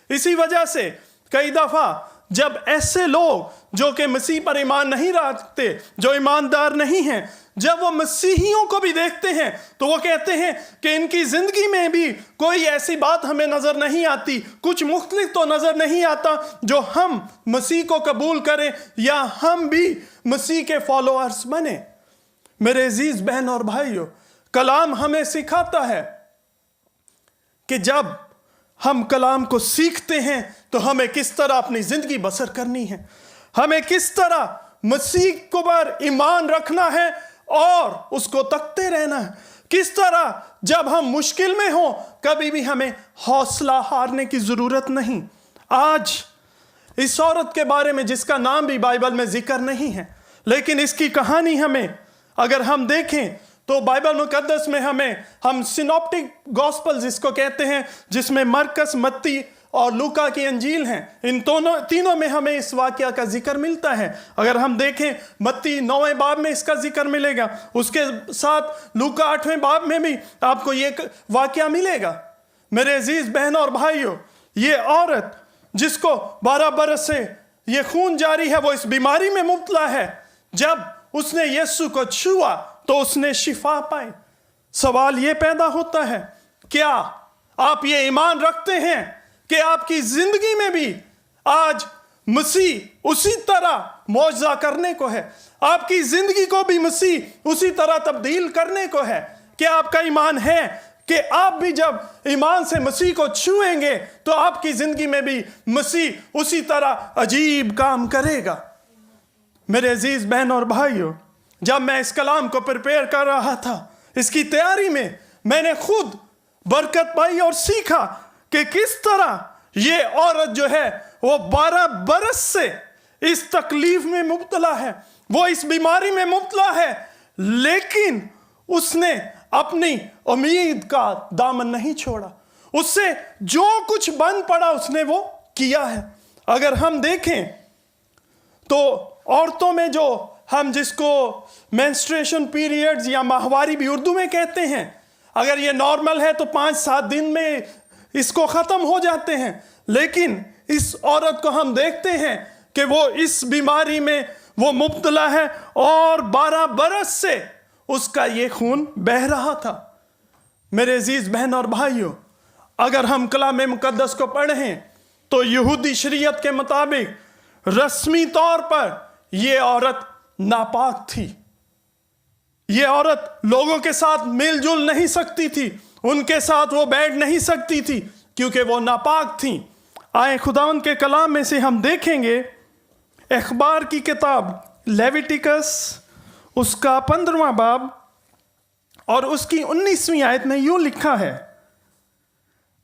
इसी वजह से कई दफ़ा जब ऐसे लोग जो कि मसीह पर ईमान नहीं रखते, जो ईमानदार नहीं हैं, जब वो मसीहियों को भी देखते हैं तो वो कहते हैं कि इनकी ज़िंदगी में भी कोई ऐसी बात हमें नज़र नहीं आती, कुछ मुख्तलिफ तो नज़र नहीं आता जो हम मसीह को कबूल करें या हम भी मसीह के फॉलोअर्स बने। मेरे अजीज बहन और भाइयों, कलाम हमें सिखाता है कि जब हम कलाम को सीखते हैं तो हमें किस तरह अपनी ज़िंदगी बसर करनी है, हमें किस तरह मसीह को पर ईमान रखना है और उसको तकते रहना है, किस तरह जब हम मुश्किल में हों कभी भी हमें हौसला हारने की ज़रूरत नहीं। आज इस औरत के बारे में जिसका नाम भी बाइबल में जिक्र नहीं है, लेकिन इसकी कहानी हमें अगर हम देखें तो बाइबल मुकद्दस में हम सिनॉप्टिक गॉस्पल जिसको कहते हैं, जिसमें मरकस, मत्ती और लूका की अंजील हैं, इन तीनों में हमें इस वाक़या का जिक्र मिलता है। अगर हम देखें मत्ती 9वें बाब में इसका जिक्र मिलेगा, उसके साथ लूका 8वें बाब में भी आपको ये वाक़या मिलेगा। मेरे अजीज़ बहनों और भाइयों, ये औरत जिसको 12 बरस से ये खून जारी है, वो इस बीमारी में मुब्तला है, जब उसने यीशु को छुआ तो उसने शिफा पाई। सवाल ये पैदा होता है, क्या आप ये ईमान रखते हैं कि आपकी जिंदगी में भी आज मसीह उसी तरह मौजज़ा करने को है, आपकी जिंदगी को भी मसीह उसी तरह तब्दील करने को है? क्या आपका ईमान है कि आप भी जब ईमान से मसीह को छुएंगे तो आपकी जिंदगी में भी मसीह उसी तरह अजीब काम करेगा? मेरे अजीज बहन और भाइयों, जब मैं इस कलाम को प्रिपेयर कर रहा था, इसकी तैयारी में मैंने खुद बरकत पाई और सीखा कि किस तरह ये औरत जो है वो 12 बरस से इस तकलीफ में मुब्तला है, वो इस बीमारी में मुब्तला है, लेकिन उसने अपनी उम्मीद का दामन नहीं छोड़ा। उससे जो कुछ बन पड़ा उसने वो किया है। अगर हम देखें तो औरतों में जो हम जिसको मेंस्ट्रुएशन पीरियड्स या माहवारी भी उर्दू में कहते हैं, अगर ये नॉर्मल है तो 5-7 दिन में इसको ख़त्म हो जाते हैं, लेकिन इस औरत को हम देखते हैं कि वो इस बीमारी में वो मुब्तला है और 12 बरस से उसका ये खून बह रहा था। मेरे अजीज़ बहन और भाइयों, अगर हम कलाम मुकद्दस को पढ़ें तो यहूदी शरीयत के मुताबिक रस्मी तौर पर ये औरत नापाक थी। ये औरत लोगों के साथ मिलजुल नहीं सकती थी, उनके साथ वो बैठ नहीं सकती थी क्योंकि वो नापाक थी। आए खुदावंद के कलाम में से हम देखेंगे अखबार की किताब लेविटिकस उसका 15वां बाब और उसकी 19वीं आयत में यूं लिखा है,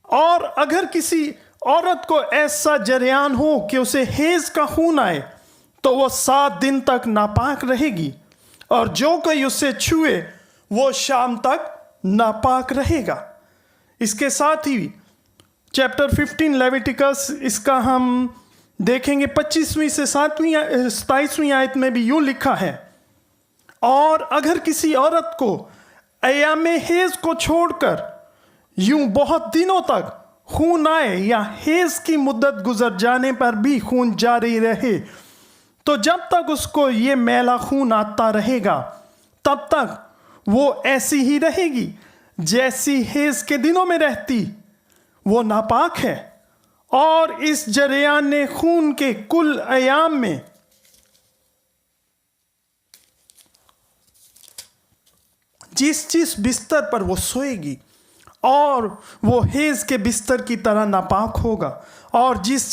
और अगर किसी औरत को ऐसा जरियान हो कि उसे हैज़ का खून आए तो वो 7 दिन तक नापाक रहेगी, और जो कोई उससे छुए वो शाम तक नापाक रहेगा। इसके साथ ही चैप्टर 15 लेविटिकस इसका हम देखेंगे 25वीं से 27वीं आयत में भी यूं लिखा है, और अगर किसी औरत को अय्यामे हेज को छोड़कर यूं बहुत दिनों तक खून आए या हेज की मुद्दत गुजर जाने पर भी खून जारी रहे, तो जब तक उसको ये मैला खून आता रहेगा तब तक वो ऐसी ही रहेगी जैसी हेज के दिनों में रहती। वो नापाक है। और इस जरियान खून के कुल अयाम में जिस बिस्तर पर वो सोएगी और वो हेज के बिस्तर की तरह नापाक होगा, और जिस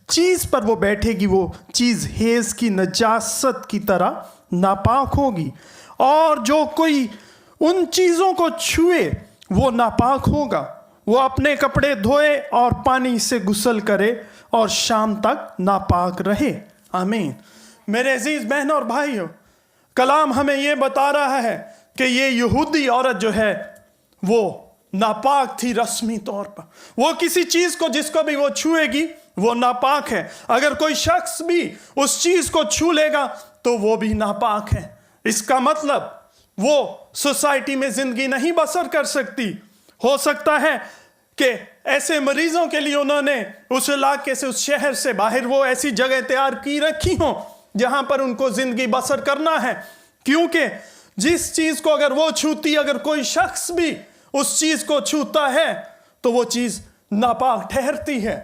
चीज़ पर वो बैठेगी वो चीज़ हेज की नजासत की तरह नापाक होगी, और जो कोई उन चीज़ों को छुए वो नापाक होगा। वो अपने कपड़े धोए और पानी से गुस्ल करे और शाम तक नापाक रहे। आमीन। मेरे अजीज बहनों और भाइयों, कलाम हमें ये बता रहा है कि ये यहूदी औरत जो है वो नापाक थी रस्मी तौर पर। वो किसी चीज़ को जिसको भी वो छुएगी वो नापाक है। अगर कोई शख्स भी उस चीज़ को छू लेगा तो वो भी नापाक है। इसका मतलब वो सोसाइटी में जिंदगी नहीं बसर कर सकती। हो सकता है कि ऐसे मरीजों के लिए उन्होंने उस इलाके से, उस शहर से बाहर वो ऐसी जगह तैयार की रखी हो जहां पर उनको जिंदगी बसर करना है, क्योंकि जिस चीज को अगर वो छूती, अगर कोई शख्स भी उस चीज को छूता है तो वो चीज नापाक ठहरती है।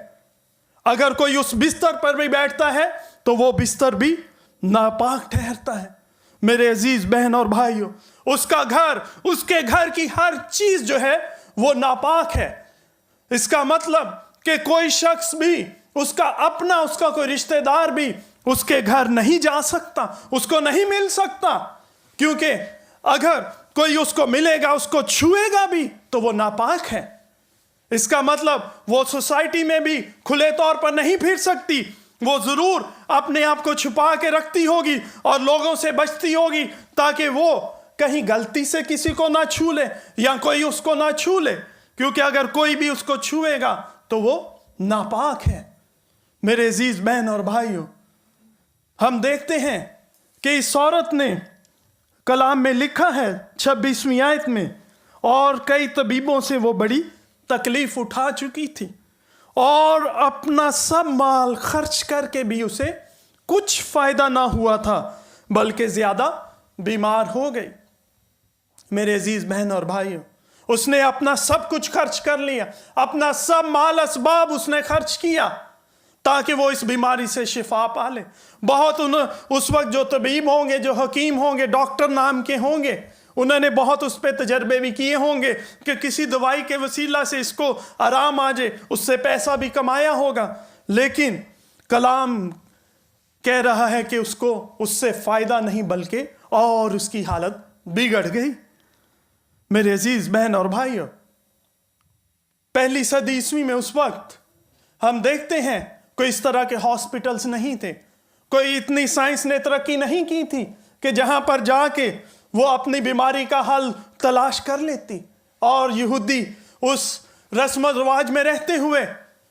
अगर कोई उस बिस्तर पर भी बैठता है तो वो बिस्तर भी नापाक ठहरता है। मेरे अजीज बहन और भाइयों, उसका घर, उसके घर की हर चीज जो है वो नापाक है। इसका मतलब कि कोई शख्स भी, उसका अपना, उसका कोई रिश्तेदार भी उसके घर नहीं जा सकता, उसको नहीं मिल सकता, क्योंकि अगर कोई उसको मिलेगा, उसको छुएगा भी तो वो नापाक है। इसका मतलब वो सोसाइटी में भी खुले तौर पर नहीं फिर सकती। वो जरूर अपने आप को छुपा के रखती होगी और लोगों से बचती होगी ताकि वो कहीं गलती से किसी को ना छू ले या कोई उसको ना छू ले, क्योंकि अगर कोई भी उसको छुएगा तो वो नापाक है। मेरे अजीज बहन और भाइयों, हम देखते हैं कि इस औरत ने, कलाम में लिखा है 26वीं आयत में, और कई तबीबों से वो बड़ी तकलीफ उठा चुकी थी और अपना सब माल खर्च करके भी उसे कुछ फायदा ना हुआ था, बल्कि ज्यादा बीमार हो गई। मेरे अजीज बहन और भाइयों, उसने अपना सब कुछ खर्च कर लिया, अपना सब माल असबाब उसने खर्च किया ताकि वो इस बीमारी से शिफा पा ले। बहुत उस वक्त जो तबीब होंगे, जो हकीम होंगे, डॉक्टर नाम के होंगे, उन्होंने बहुत उस पर तजर्बे भी किए होंगे कि किसी दवाई के वसीला से इसको आराम आ जाए, उससे पैसा भी कमाया होगा। लेकिन कलाम कह रहा है कि उसको उससे फायदा नहीं बल्कि और उसकी हालत बिगड़ गई। मेरे अजीज बहन और भाइयों, पहली सदी ईस्वी में उस वक्त हम देखते हैं कोई इस तरह के हॉस्पिटल्स नहीं थे, कोई इतनी साइंस ने तरक्की नहीं की थी कि जहां पर जाके वो अपनी बीमारी का हल तलाश कर लेती। और यहूदी उस रस्म रिवाज में रहते हुए,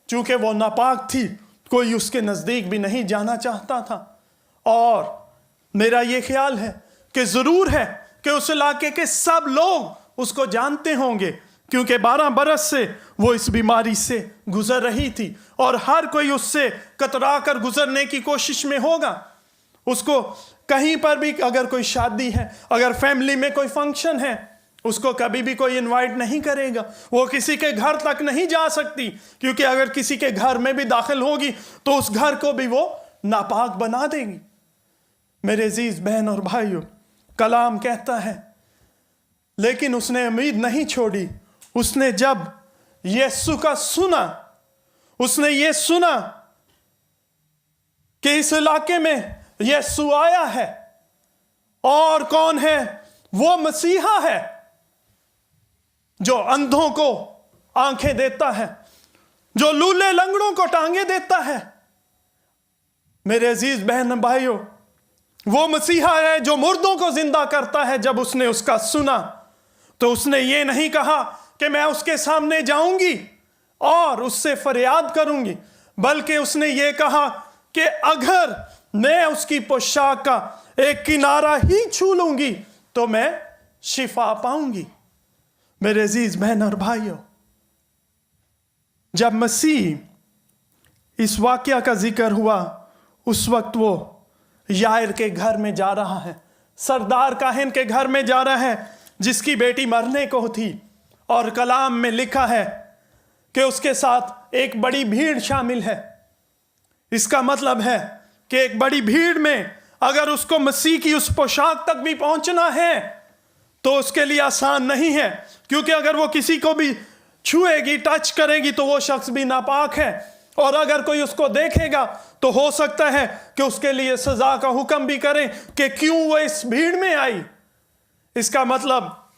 चूंकि वो नापाक थी, कोई उसके नज़दीक भी नहीं जाना चाहता था। और मेरा ये ख्याल है कि ज़रूर है कि उस इलाके के सब लोग उसको जानते होंगे, क्योंकि 12 बरस से वो इस बीमारी से गुजर रही थी और हर कोई उससे कतरा कर गुजरने की कोशिश में होगा। उसको कहीं पर भी अगर कोई शादी है, अगर फैमिली में कोई फंक्शन है, उसको कभी भी कोई इनवाइट नहीं करेगा। वो किसी के घर तक नहीं जा सकती, क्योंकि अगर किसी के घर में भी दाखिल होगी तो उस घर को भी वो नापाक बना देगी। मेरे अजीज बहन और भाइयों, कलाम कहता है, लेकिन उसने उम्मीद नहीं छोड़ी। उसने जब यीशु का सुना, उसने ये सुना कि इस इलाके में यीशु आया है, और कौन है वो? मसीहा है जो अंधों को आंखें देता है, जो लूले लंगड़ों को टांगे देता है। मेरे अजीज बहन भाइयों, वो मसीहा है जो मुर्दों को जिंदा करता है। जब उसने उसका सुना तो उसने ये नहीं कहा कि मैं उसके सामने जाऊंगी और उससे फरियाद करूंगी, बल्कि उसने ये कहा कि अगर मैं उसकी पोशाक का एक किनारा ही छू लूंगी तो मैं शिफा पाऊंगी। मेरे अजीज बहन और भाइयों, जब मसीह इस वाकया का जिक्र हुआ उस वक्त वो यायर के घर में जा रहा है, सरदार काहिन के घर में जा रहा है जिसकी बेटी मरने को थी। और कलाम में लिखा है कि उसके साथ एक बड़ी भीड़ शामिल है। इसका मतलब है कि एक बड़ी भीड़ में अगर उसको मसीह की उस पोशाक तक भी पहुंचना है तो उसके लिए आसान नहीं है, क्योंकि अगर वो किसी को भी छुएगी, टच करेगी तो वो शख्स भी नापाक है, और अगर कोई उसको देखेगा तो हो सकता है कि उसके लिए सजा का हुक्म भी करें कि क्यों वो इस भीड़ में आई। इसका मतलब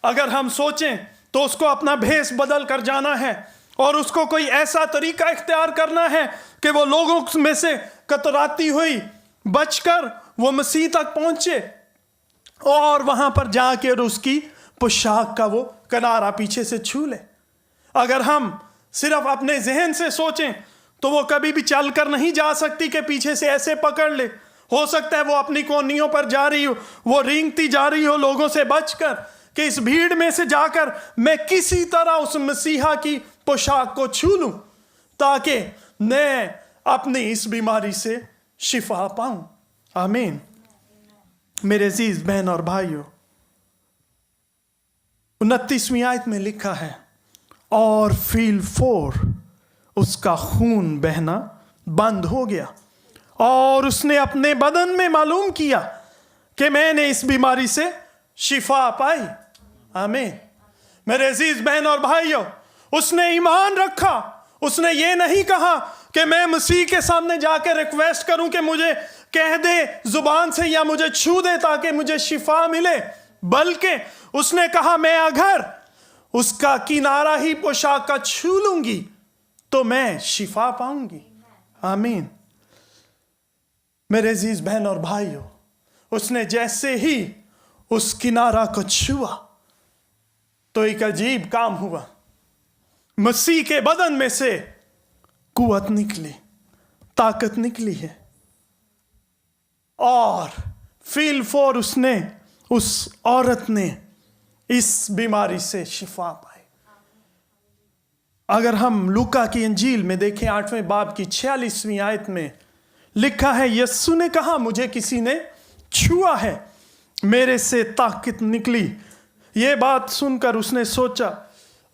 अगर हम सोचें तो उसको अपना भेष बदल कर जाना है और उसको कोई ऐसा तरीका इख्तियार करना है कि वो लोगों में से कतराती हुई बचकर वो मसीह तक पहुंचे और वहां पर जाकर उसकी पोशाक का वो किनारा पीछे से छू ले। अगर हम सिर्फ अपने जहन से सोचें तो वो कभी भी चल कर नहीं जा सकती कि पीछे से ऐसे पकड़ ले। हो सकता है वो अपनी कोनियों पर जा रही हो, वो रेंगती जा रही हो लोगों से बचकर कि इस भीड़ में से जाकर मैं किसी तरह उस मसीहा की पोशाक को छू लूं ताकि मैं अपनी इस बीमारी से शिफा पाऊं। आमीन। मेरे अजीज बहन और भाइयों, 29वीं आयत में लिखा है, और फील 4 उसका खून बहना बंद हो गया और उसने अपने बदन में मालूम किया कि मैंने इस बीमारी से शिफा पाई। आमीन। मेरे अजीज बहन और भाइयों, उसने ईमान रखा। उसने ये नहीं कहा कि मैं मसीह के सामने जाकर रिक्वेस्ट करूं कि मुझे कह दे जुबान से या मुझे छू दे ताकि मुझे शिफा मिले, बल्कि उसने कहा मैं अगर उसका किनारा ही पोशाक का छू लूंगी तो मैं शिफा पाऊंगी। आमीन। मेरे अजीज बहन और भाइयों, उसने जैसे ही उस किनारा को छुआ तो एक अजीब काम हुआ। मसीह के बदन में से कुव्वत निकली, ताकत निकली है, और फील 4 उसने, उस औरत ने इस बीमारी से शिफा पाई। अगर हम लूका की इंजील में देखें 8वें बाब की 46वीं आयत में लिखा है, यीशु ने कहा मुझे किसी ने छुआ है, मेरे से ताकत निकली। ये बात सुनकर उसने सोचा,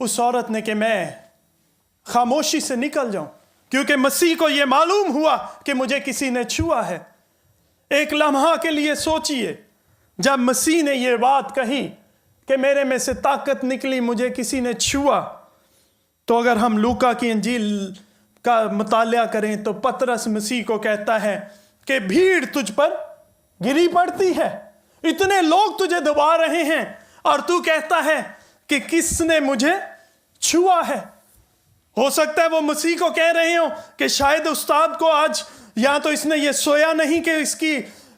उस औरत ने, कि मैं खामोशी से निकल जाऊं, क्योंकि मसीह को यह मालूम हुआ कि मुझे किसी ने छुआ है। एक लम्हा के लिए सोचिए, जब मसीह ने यह बात कही कि मेरे में से ताकत निकली, मुझे किसी ने छुआ, तो अगर हम लूका की इंजील का मुतालिया करें तो पतरस मसीह को कहता है कि भीड़ तुझ पर गिरी पड़ती है, इतने लोग तुझे दबा रहे हैं और तू कहता है कि किसने मुझे छुआ है। हो सकता है वो मसीह को कह रहे हो कि शायद उस्ताद को आज या तो इसने ये सोया नहीं कि इसकी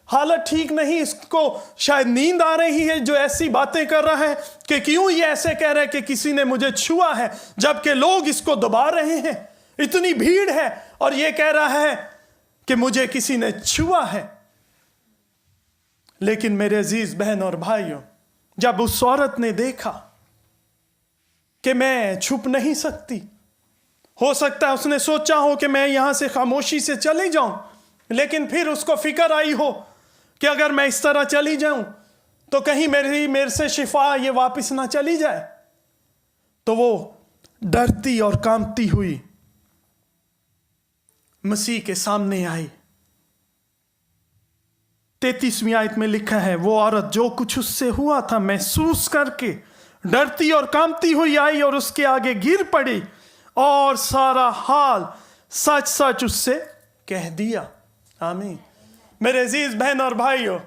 हालत ठीक नहीं, इसको शायद नींद आ रही है जो ऐसी बातें कर रहा है कि क्यों ये ऐसे कह रहा है कि किसी ने मुझे छुआ है, जबकि लोग इसको दबा रहे हैं, इतनी भीड़ है और ये कह रहा है कि मुझे किसी ने छुआ है। लेकिन मेरे अजीज बहन और भाइयों, जब उस औरत ने देखा कि मैं छुप नहीं सकती, हो सकता है उसने सोचा हो कि मैं यहां से खामोशी से चली जाऊं, लेकिन फिर उसको फिक्र आई हो कि अगर मैं इस तरह चली जाऊं तो कहीं मेरे से शिफा ये वापस ना चली जाए। तो वो डरती और कांपती हुई मसीह के सामने आई। 33वीं आयत में लिखा है, वो औरत जो कुछ उससे हुआ था महसूस करके डरती और कांपती हुई आई और उसके आगे गिर पड़ी और सारा हाल सच सच उससे कह दिया। आमीन। मेरे अजीज बहन और भाइयों,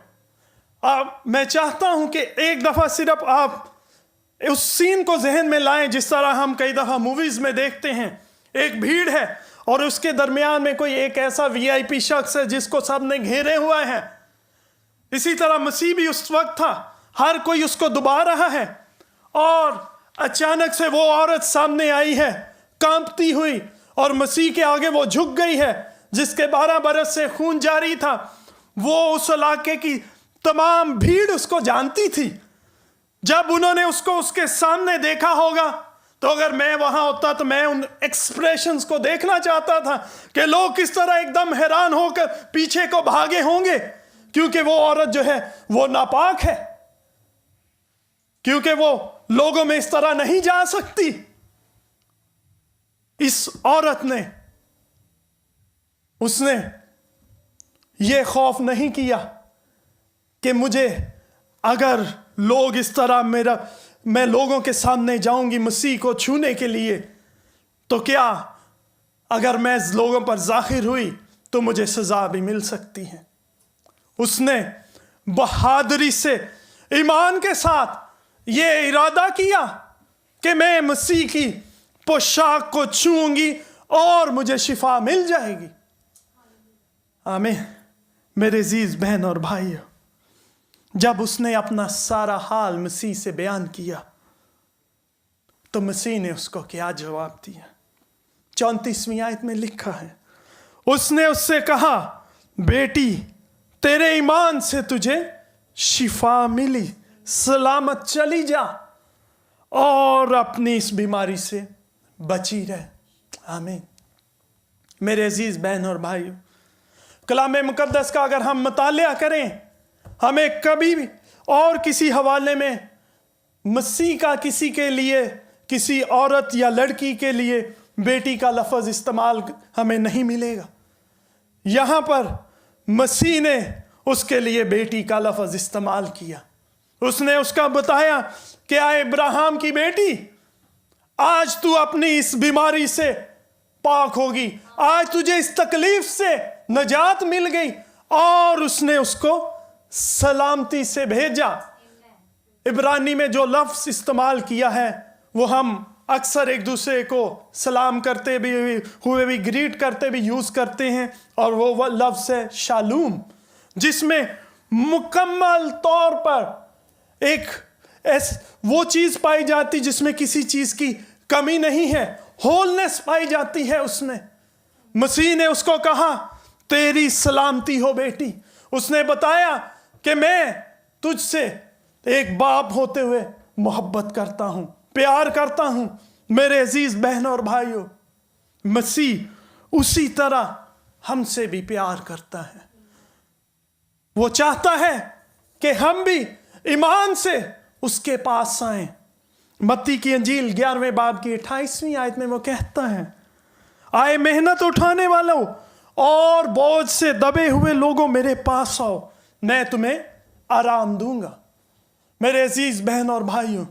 अब मैं चाहता हूं कि एक दफा सिर्फ आप उस सीन को जहन में लाएं जिस तरह हम कई दफा मूवीज में देखते हैं। एक भीड़ है और उसके दरमियान में कोई एक ऐसा वीआईपी शख्स है जिसको सबने घेरे हुआ है। इसी तरह मसीह भी उस वक्त था, हर कोई उसको दबा रहा है और अचानक से वो औरत सामने आई है कांपती हुई और मसीह के आगे वो झुक गई है जिसके 12 बरस से खून जारी था, वो उस इलाके की तमाम भीड़ उसको जानती थी। जब उन्होंने उसको उसके सामने देखा होगा, तो अगर मैं वहां होता तो मैं उन एक्सप्रेशंस को देखना चाहता था कि लोग किस तरह एकदम हैरान होकर पीछे को भागे होंगे, क्योंकि वो औरत जो है वो नापाक है, क्योंकि वो लोगों में इस तरह नहीं जा सकती। इस औरत ने, उसने ये खौफ नहीं किया कि मुझे अगर लोग इस तरह मैं लोगों के सामने जाऊंगी मसीह को छूने के लिए, तो क्या अगर मैं लोगों पर जाहिर हुई तो मुझे सजा भी मिल सकती है। उसने बहादुरी से, ईमान के साथ ये इरादा किया कि मैं मसीह की पोशाक को छूंगी और मुझे शिफा मिल जाएगी। आमीन। मेरे अजीज बहन और भाइयों, जब उसने अपना सारा हाल मसीह से बयान किया, तो मसीह ने उसको क्या जवाब दिया? 34वीं आयत में लिखा है, उसने उससे कहा, बेटी तेरे ईमान से तुझे शिफा मिली, सलामत चली जा और अपनी इस बीमारी से बची रहे। आमीन। मेरे अजीज बहन और भाइयों, कलाम मुकद्दस का अगर हम मुतालिया करें, हमें कभी भी और किसी हवाले में मसीह का किसी के लिए, किसी औरत या लड़की के लिए बेटी का लफ्ज़ इस्तेमाल हमें नहीं मिलेगा। यहाँ पर मसीह ने उसके लिए बेटी का लफ्ज़ इस्तेमाल किया। उसने उसका बताया कि आए इब्राहिम की बेटी, आज तू अपनी इस बीमारी से पाक होगी, आज तुझे इस तकलीफ से नजात मिल गई, और उसने उसको सलामती से भेजा। इब्रानी में जो लफ्ज़ इस्तेमाल किया है वो हम अक्सर एक दूसरे को सलाम करते भी हुए भी, ग्रीट करते भी यूज़ करते हैं, और वो लफ्ज़ है शालूम, जिसमें मुकम्मल तौर पर एक वो चीज़ पाई जाती जिसमें किसी चीज़ की कमी नहीं है, होलनेस पाई जाती है उसमें। मसीह ने उसको कहा, तेरी सलामती हो बेटी। उसने बताया कि मैं तुझसे एक बाप होते हुए मोहब्बत करता हूं, प्यार करता हूं। मेरे अजीज बहनों और भाइयों, मसीह उसी तरह हमसे भी प्यार करता है। वो चाहता है कि हम भी ईमान से उसके पास आएं। मत्ती की अंजील 11वें बाब की 28वीं आयत में वो कहता है, आए मेहनत उठाने वालों और बोझ से दबे हुए लोगों, मेरे पास आओ, मैं तुम्हें आराम दूंगा। मेरे अजीज बहन और भाइयों,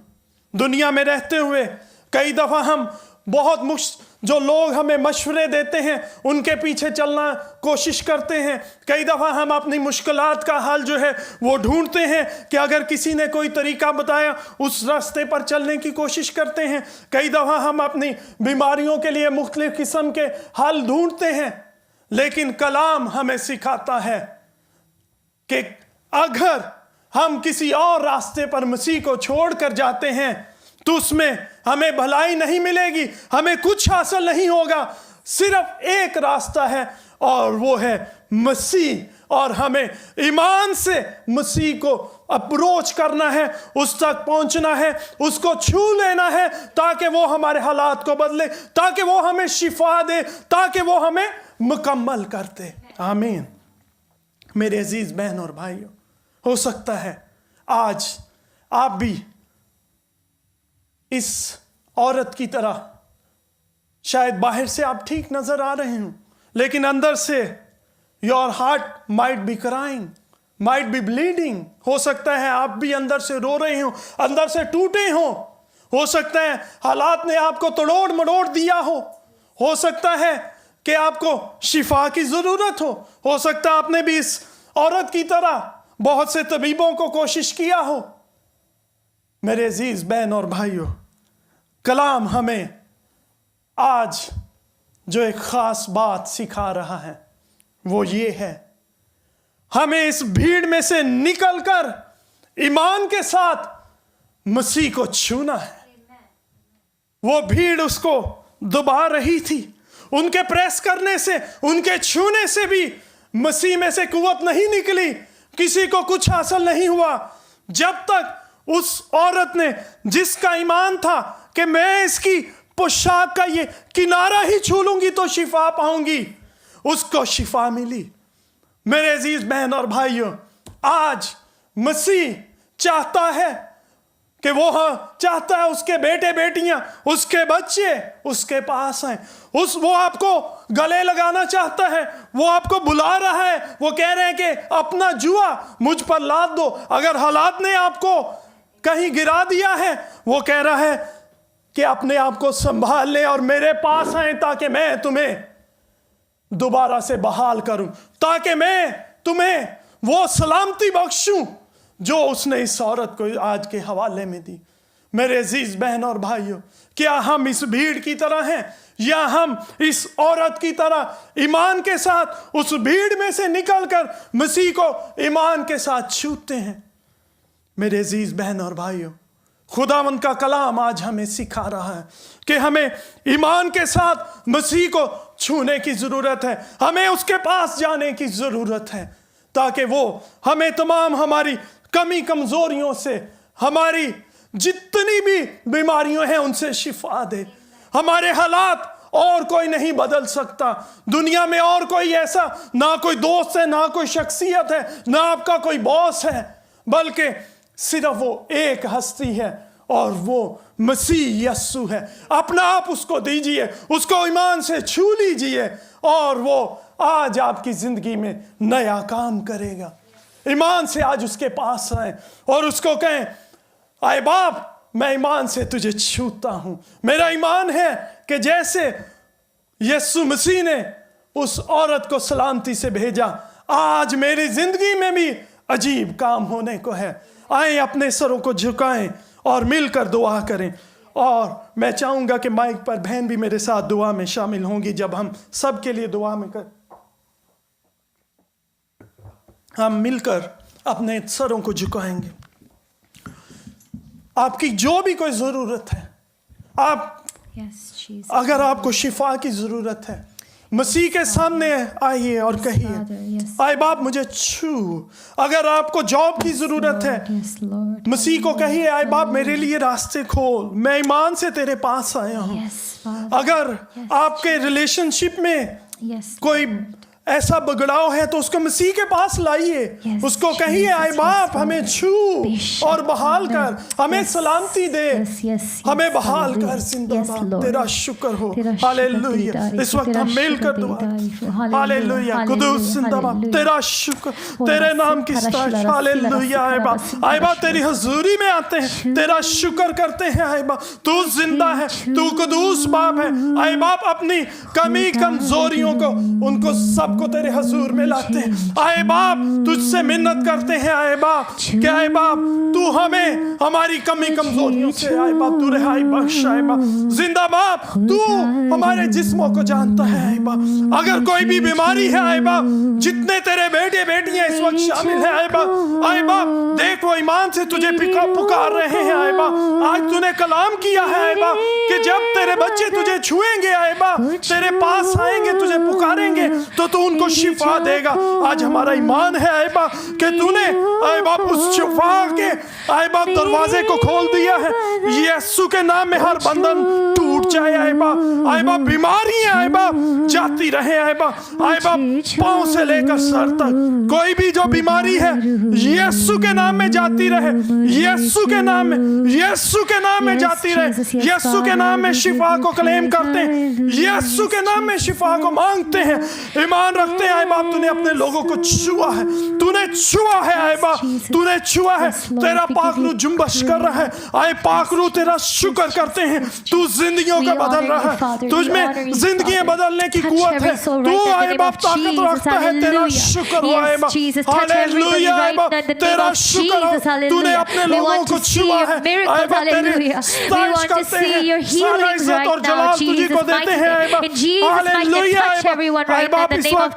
दुनिया में रहते हुए कई दफ़ा हम जो लोग हमें मशवरे देते हैं उनके पीछे चलना कोशिश करते हैं। कई दफ़ा हम अपनी मुश्किलात का हल जो है वो ढूंढते हैं कि अगर किसी ने कोई तरीका बताया उस रास्ते पर चलने की कोशिश करते हैं। कई दफ़ा हम अपनी बीमारियों के लिए मुख्तलिफ किस्म के हल ढूंढते हैं, लेकिन कलाम हमें सिखाता है कि अगर हम किसी और रास्ते पर मसीह को छोड़ कर जाते हैं तो उसमें हमें भलाई नहीं मिलेगी, हमें कुछ हासिल नहीं होगा। सिर्फ एक रास्ता है और वो है मसीह, और हमें ईमान से मसीह को अप्रोच करना है, उस तक पहुंचना है, उसको छू लेना है, ताकि वो हमारे हालात को बदले, ताकि वो हमें शिफा दे, ताकि वो हमें मुकम्मल कर दे। आमीन। मेरे अजीज बहन और भाइयों, हो सकता है आज आप भी इस औरत की तरह, शायद बाहर से आप ठीक नजर आ रहे हो, लेकिन अंदर से your heart might be crying, might be bleeding. हो सकता है आप भी अंदर से रो रहे हो, अंदर से टूटे हो सकता है हालात ने आपको तोड़ मरोड़ दिया हो सकता है कि आपको शिफा की जरूरत हो सकता है आपने भी इस औरत की तरह बहुत से तबीबों को कोशिश किया हो। मेरे अजीज बहन और भाइयों, कलाम हमें आज जो एक खास बात सिखा रहा है वो ये है, हमें इस भीड़ में से निकलकर ईमान के साथ मसीह को छूना है। वो भीड़ उसको दबा रही थी, उनके प्रेस करने से, उनके छूने से भी मसीह में से कुव्वत नहीं निकली, किसी को कुछ हासिल नहीं हुआ, जब तक उस औरत ने, जिसका ईमान था कि मैं इसकी पोशाक का ये किनारा ही छू लूंगी तो शिफा पाऊंगी, उसको शिफा मिली। मेरे अजीज बहन और भाइयों, आज मसीह चाहता है कि वो चाहता है उसके बेटे बेटियां, उसके बच्चे उसके पास हैं, वो आपको गले लगाना चाहता है, वो आपको बुला रहा है, वो कह रहे हैं कि अपना जुआ मुझ पर लाद दो। अगर हालात ने आपको कहीं गिरा दिया है, वो कह रहा है कि अपने आप को संभाल ले और मेरे पास आए ताकि मैं तुम्हें दोबारा से बहाल करूं, ताकि मैं तुम्हें वो सलामती बख्शूं जो उसने इस औरत को आज के हवाले में दी। मेरे अजीज बहन और भाइयों, क्या हम इस भीड़ की तरह हैं या हम इस औरत की तरह ईमान के साथ उस भीड़ में से निकलकर मसीह को ईमान के साथ छूते हैं? मेरे अजीज बहन और भाइयों, खुदावंद का कलाम आज हमें सिखा रहा है कि हमें ईमान के साथ मसीह को छूने की जरूरत है, हमें उसके पास जाने की जरूरत है, ताकि वो हमें तमाम हमारी कमी कमजोरियों से, हमारी जितनी भी बीमारियां हैं उनसे शिफा दे। हमारे हालात और कोई नहीं बदल सकता, दुनिया में और कोई ऐसा ना कोई दोस्त है, ना कोई शख्सियत है, ना आपका कोई बॉस है, बल्कि सिर्फ वो एक हस्ती है और वो मसीह यस्सु है। अपना आप उसको दीजिए, उसको ईमान से छू लीजिए और वो आज आपकी जिंदगी में नया काम करेगा। ईमान से आज उसके पास आए और उसको कहें, आए बाप, मैं ईमान से तुझे छूता हूं। मेरा ईमान है कि जैसे यीशु मसीह ने उस औरत को सलामती से भेजा, आज मेरी जिंदगी में भी अजीब काम होने को है। आए अपने सरों को झुकाएं और मिलकर दुआ करें। और मैं चाहूंगा कि माइक पर बहन भी मेरे साथ दुआ में शामिल होंगी। जब हम सब के लिए दुआ में हम मिलकर अपने सरों को झुकाएंगे। आपकी जो भी कोई जरूरत है, आप अगर आपको शिफा की जरूरत है, मसीह के सामने आइए और कहिए, आए बाप मुझे छू। अगर आपको जॉब की जरूरत है, मसीह को कहिए, आए बाप मेरे लिए रास्ते खोल, मैं ईमान से तेरे पास आया हूं। अगर आपके रिलेशनशिप में कोई ऐसा बगड़ाव है तो उसको मसीह के पास लाइए, उसको कहिए, आए बाप हमें छू और बहाल कर, हमें सलामती दे, हमें बहाल कर। जिंदाबाद, तेरा शुक्र हो। हालेलुया। इस वक्त हम मिलकर दुआ, हालेलुया। कुदूस जिंदाबाद, तेरा शुक्र, तेरे नाम की सताइश। हालेलुया। आए बाप तेरी हजूरी में आते हैं, तेरा शुक्र करते हैं। आए बाप तू जिंदा है, तू कुदूस बाप है। आए बाप अपनी कमी कमजोरियों को, उनको सब को तेरे हजूर में लाते हैं। आए बाप तुझसे मिन्नत करते हैं, आए बाप कि आए बाप तू हमें हमारी कमी कमजोरियों से आए बाप तू रिहाई बख्श। आए बाप जिंदा बाप तू हमारे जिस्मों को जानता है। आए बाप अगर कोई भी बीमारी है, आए बाप जितने तेरे बेटे बेटियां इस वक्त शामिल हैं, आए बाप देख वो ईमान से तुझे पुकार रहे हैं। आए बाप आज तूने कलाम किया है, आए बाप कि जब तेरे बच्चे तुझे छुएंगे, आए बाप तेरे पास आएंगे, तुझे पुकारेंगे तो तू उनको शिफा देगा। आज हमारा ईमान है आए बाप कि तूने आए बाप उस शिफा के आए बाप दरवाजे को खोल दिया है। यीशु के नाम में हर बंधन टूट जाए। आए बाप बीमारियां आए बाप जाती रहे। आए बाप पांव से लेकर सर तक कोई भी जो बीमारी है यीशु के नाम में जाती रहे। यीशु के नाम में, यीशु के नाम में जाती रहे। यीशु के नाम में शिफा को क्लेम करते हैं, यीशु के नाम में शिफा को मांगते हैं, ईमान रखते हैं। आए बाप तूने अपने लोगों को छुआ है, तूने छुआ है। आए बाप तूने छुआ है, तेरा पाखरू जुम्बश कर रहा है। आए पाखरू तेरा शुक्र करते हैं, तू जिंदगियों का बदल रहा है, तुझ में जिंदगियां बदलने की कुव्वत है। तू आए बाप ताकत रखता है, तेरा शुक्र हो। आए बाप हालेलुया। आए बाप तेरा शुक्र हो, तूने अपने लोगों को छुआ है। आए बाप तेरी स्तुति करते हैं, सारा इज्जत और जलाल तुझी को देते हैं। आए बाप हालेलुया। आए बाप इस वक्त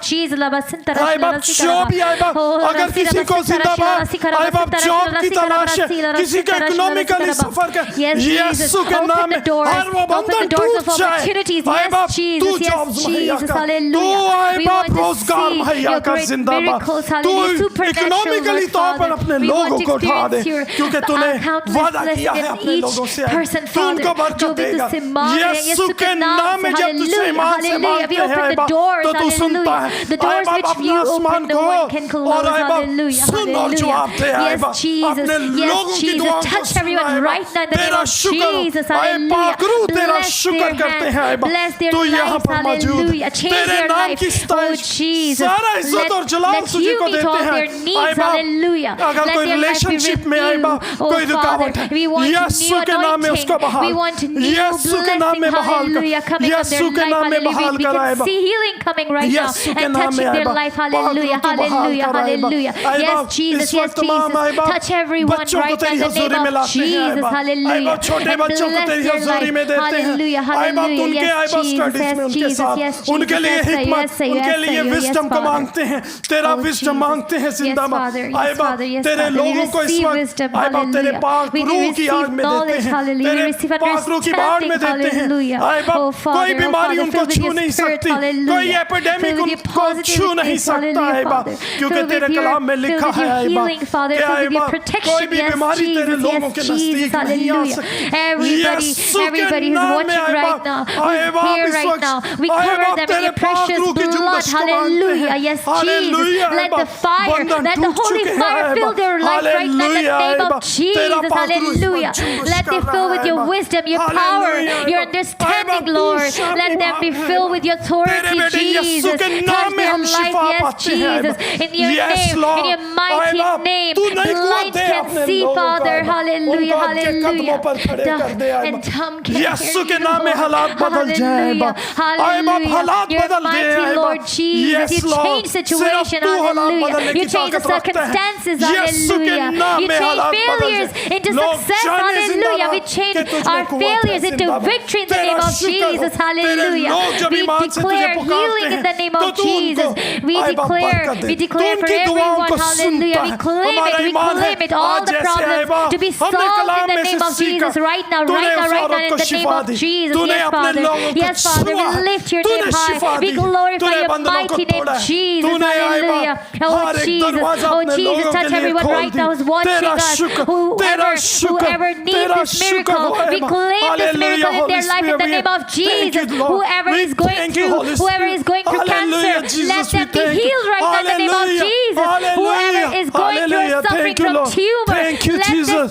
आए बाप जो भी आए बाप अगर किसी को जिंदाबाद आए बाप जॉब की तलाश है, किसी का इकोनॉमिकली सफर कर, यीशु के नाम में हर वो बंधन टूट जाए। opportunities. आए Yes, बाप, Jesus. तू Yes, जॉब्स मुहैया Jesus. कर, तू Hallelujah. आए We बाप want to रोजगार see मुहैया your कर great जिंदाबाद, miracles. तू Hallelujah. Supernatural, इकोनॉमिकली Lord तौर पर Father. अपने We want लोगों to को उठा दे, experience क्योंकि your तूने countless वादा किया है blessings अपने in लोगों each से person, तू उनको Father. बरकत जो भी देगा। तुझसे मांग रहे हैं, यीशु के नाम में जब तुझसे Hallelujah. ईमान से Hallelujah. We मांगते हैं open आए the बाप, doors. तो तू सुनता Hallelujah. है The आए doors बाप, which अपना you आसमान open, no one can खोल और close. आए बाप Hallelujah. सुन और जवाब दे आए Yes, बाप, Jesus. अपने Yes, लोगों की Jesus. दुआओं को Touch सुन everyone आए बाप, right now in the name तेरा of शुक्र Jesus. आए Hallelujah. पाकरू तेरा Bless शुक्र their करते हैं आए hands. बाप, Bless their तू यहाँ lives. पर मौजूद, Hallelujah. Change तेरे their नाम life. की Oh, सताइश Jesus. सारा इज्जत और जलाल Let तुझे you को meet देते all हैं their आए needs. बाप, Hallelujah. अगर Let कोई their life be रिलेशनशिप में आए बाप renewed. कोई Oh, रुकावट Father, है, we want यीशु new के नाम में उसको anointing. We बहाल, want new यीशु के नाम में blessing. बहाल Hallelujah. कर, Coming on यीशु their के life. नाम में Hallelujah. बहाल We कर आए can बाप, see healing coming right now यीशु के and नाम में touching आए their बाप, life. पाकरू Hallelujah. तू बहाल Hallelujah. कर आए बाप, Hallelujah. आए Yes, बाप, Jesus. इस Yes, वक्त तमाम आए Jesus. बाप, Touch everyone बच्चों को right now तेरी in the हजूरी name में of लाते हैं आए Jesus. बाप, आए Hallelujah. बाप छोटे And बच्चों को bless तेरी their हजूरी में life. देते हैं Hallelujah. आए बाप, Hallelujah. उनके आए Yes, बाप Jesus. स्टडीज में Yes, उनके Jesus. साथ Yes, उनके Jesus. लिए Yes, Savior. हिकमत, Yes, Savior. उनके Yes, लिए Savior. Yes, विजडम को Father. मांगते हैं, तेरा Oh, विजडम Jesus. मांगते हैं Yes, जिंदाबाद Father. आए Yes, बाप, Father. Yes, तेरे Father. We लोगों को इस receive वक्त wisdom. आए बाप तेरे Hallelujah. पाक We रूह की आग receive में देते knowledge. हैं, Hallelujah. We तेरे receive पाक रूह की बाढ़ में understanding. देते हैं Hallelujah. आए बाप, Oh, कोई Father. Oh, बीमारी Father. उनको Fill with छू your नहीं spirit. सकती, कोई Hallelujah. Epidemic Fill with your उनको छू नहीं positiveness. सकता Hallelujah, है बाप, Father. क्योंकि Fill तेरे with your- कलाम में fill लिखा with है your आए बाप, healing, Father. कि Fill आए with your बाप protection. कोई भी Yes, बीमारी तेरे Jesus. लोगों Yes, के Jesus. नजदीक नहीं आ Hallelujah. सकती, Everybody, यीशु के everybody who's नाम में watching आए right बाप, now, आए who's बाप here इस right वक्त, now, we आए cover बाप them in तेरे your पाक precious रूह की blood. जुम्बश को मांगते Hallelujah. हैं, Yes, हालेलुया Jesus. आए Let the बाप, fire, बंधन let the टूट holy चुके हैं fire आए fill बाप, their life right now in the hallelujah आए name of बाप, तेरा Jesus. पाक रूह इस Hallelujah. वक्त जुम्बश Let कर them रहा fill है with आए your बाप, wisdom, your power, हालेलुया आए your बाप, आए understanding, बाप, Lord. तू शादी Let them be भाग है filled with your तेरे authority, बेटे यीशु Jesus. के नाम Touch में their हम life, शिफा yes, पाते हैं आए Jesus. बाप, In your Yes, name, Lord. in your आए mighty बाप, name, तू नहीं कुआ blind दे can अपने see, लोगों को Father. आए बाप, Hallelujah. उनको आपके कदमों पर खड़े कर दे आए And बाप, tongue can यीशु hear के you, नाम में Lord. हालात बदल जाए आए बाप, आए बाप Hallelujah. हालात You're बदल दे mighty, आए Lord बाप, Jesus. Yes, You Lord. change situation. सिर्फ तू हालात Hallelujah. बदलने You की change the ताकत रखता है, circumstances. यीशु के Hallelujah. नाम You में change हालात बदल failures जाए, into लोग success. जाने Hallelujah. We जिंदाबाद change कि तुझ में our कुव्वत है failures into जिंदाबाद, victory in the तेरा name of शुक्र हो, Jesus. तेरे Hallelujah. लोग जब We ईमान से तुझे declare पुकारते healing in हैं, the name तो of तू उनको Jesus. We आए बाप declare, बरकत दे, we तू declare for उनकी दुआओं everyone. को Hallelujah. सुनता We है, claim हमारा it. We ईमान है claim it. All आज the जैसे आए problems बाप, to be हमने solved कलाम in the में name से of सीखा, Jesus right now, तूने right now, उस right now औरत in को the name Shifa of the, Jesus. तूने Yes, अपने Father. लोगों को Yes, Father. छुआ, We lift your तूने name high. Shifa We the, glorify तूने your बंधनों को mighty name, तोड़ा है, Jesus. तूने आए Hallelujah. बाप Oh, हर एक Jesus. दरवाजा Oh, अपने Jesus. लोगों के Touch लिए everyone खोल right दी, now who's watching तेरा us. शुक्र, तेरा शुक्र, Whoever needs तेरा this शुक्र miracle, हो we claim this miracle in their life in the name of Jesus. Whoever is going through, whoever is going through cancer, let them be healed right now in the name of Jesus. Whoever is going through suffering from tumor,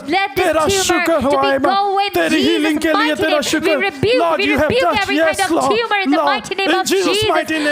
let this tumor to be go in Jesus' mighty name. We rebuke every kind of tumor in the mighty name of Jesus.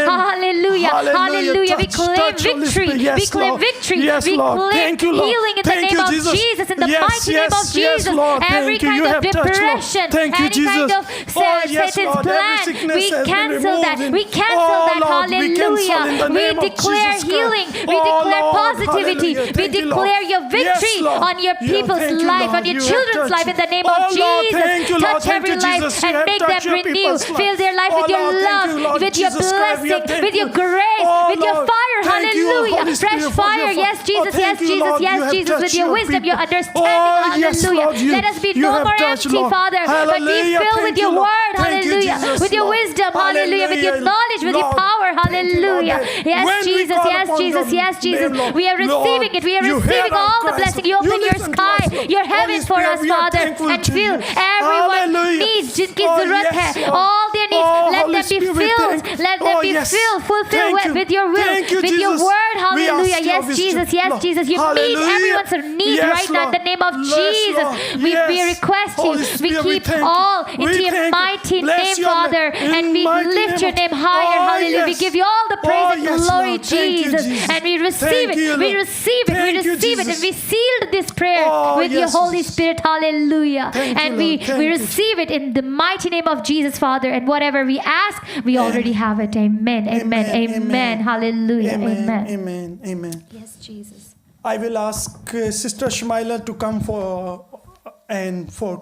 Hallelujah. Hallelujah. We claim victory. We claim victory. We claim healing in the name of Jesus. In the mighty name of Jesus. Every kind of depression, any kind of Satan's plan, we cancel that. We cancel that. Hallelujah. We declare healing. We declare positivity. We declare your victory on your people's life, on your children's life in the name of Jesus. Touch every life and make them renew. Fill their life with your love, with your blessing, with your grace, with your fire. Hallelujah. Fresh fire. Yes, Jesus. Yes, Jesus. Yes, Jesus. With your wisdom, your understanding. Hallelujah. Let us be no more empty, Father, but be filled with your word. Hallelujah. With your wisdom. Hallelujah. With your knowledge, with your power. Hallelujah. Yes, Jesus. Yes, Jesus. Yes, Jesus. We are receiving it. We are receiving all the blessing. You open your sky, your heavens for us, Father, and fill everyone needs. जिनकी जरूरत है, all their needs, let them be filled. Let them be filled, fulfilled with your will, with your word. Hallelujah. Yes, Jesus. Yes, Jesus. You meet everyone's need right now in the name of Jesus. We request you. We keep all into your mighty name, Father, and we lift your name higher. Hallelujah. We give you all the praise and glory, Jesus, and we receive it. We receive it. We receive it, and we sealed this prayer with your Holy Spirit. Hallelujah. And we receive it in the mighty name of Jesus, Father. And whatever we ask, we already have it. Amen. Amen. Amen. Hallelujah. Amen. Amen. Amen. Yes, Jesus. I will ask Sister Shmaila to come for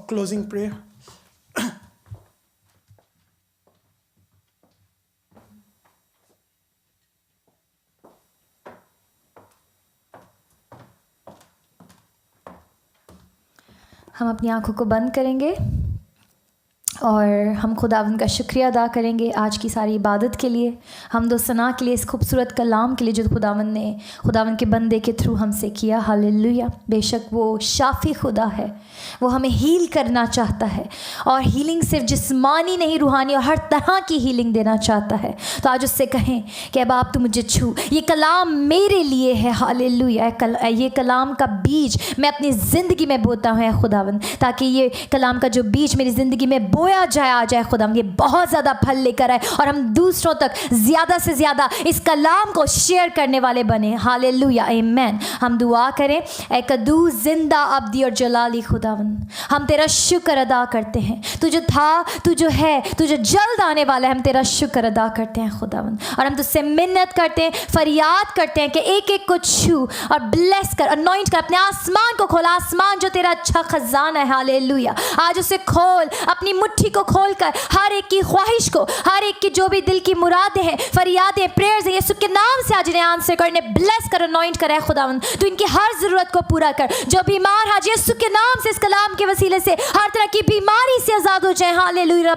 closing prayer. हम अपनी आंखों को बंद करेंगे और हम खुदावंद का शुक्रिया अदा करेंगे आज की सारी इबादत के लिए, हमदो सना के लिए, इस खूबसूरत कलाम के लिए जो खुदावंद ने खुदावंद के बंदे के थ्रू हमसे किया। हालेलुया। बेशक वो शाफी खुदा है, वो हमें हील करना चाहता है, और हीलिंग सिर्फ जिस्मानी नहीं, रूहानी और हर तरह की हीलिंग देना चाहता है। तो आज उससे कहें कि अब आप तो मुझे छू, ये कलाम मेरे लिए है। हालेलुया। ये कलाम का बीज मैं अपनी ज़िंदगी में बोता हूँ खुदावंद, ताकि ये कलाम का जो बीज मेरी ज़िंदगी में बोया जाए आ जाए खुदावंद, ये बहुत ज़्यादा फल लेकर आए और हम दूसरों तक ज़्यादा से ज़्यादा इस कलाम को शेयर करने वाले बने। हालेलुया। आमीन। हम दुआ करें। ए कद्दूस जिंदा अब्दी और जलाली खुदावंद, हम तेरा शुक्र अदा करते हैं। तू जो था, तू जो है, तू जो जल्द आने वाला है, हम तेरा शुक्र अदा करते हैं खुदावंद। और हम तुझसे मिन्नत करते हैं, फरियाद करते हैं कि एक एक को छू और ब्लेस कर, अनॉइंट कर, अपने आसमान को खोल, आसमान जो तेरा अच्छा खजाना है। हालेलुया। आज उसे खोल, अपनी मुट्ठी को खोलकर हर एक की ख्वाहिश को, हर एक की जो भी दिल की मुरादें हैं, फरियादें, प्रेयर्स हैं, यीशु के नाम से आज इन्हें आंसर कर, इन्हें ब्लेस कर, अनॉइंट कर खुदावंद। तू इनकी हर ज़रूरत को पूरा कर। जो बीमार आज यीशु के नाम से, इस कलाम के वसीले से हर तरह की बीमारी से आज़ाद हो जाए। Hallelujah.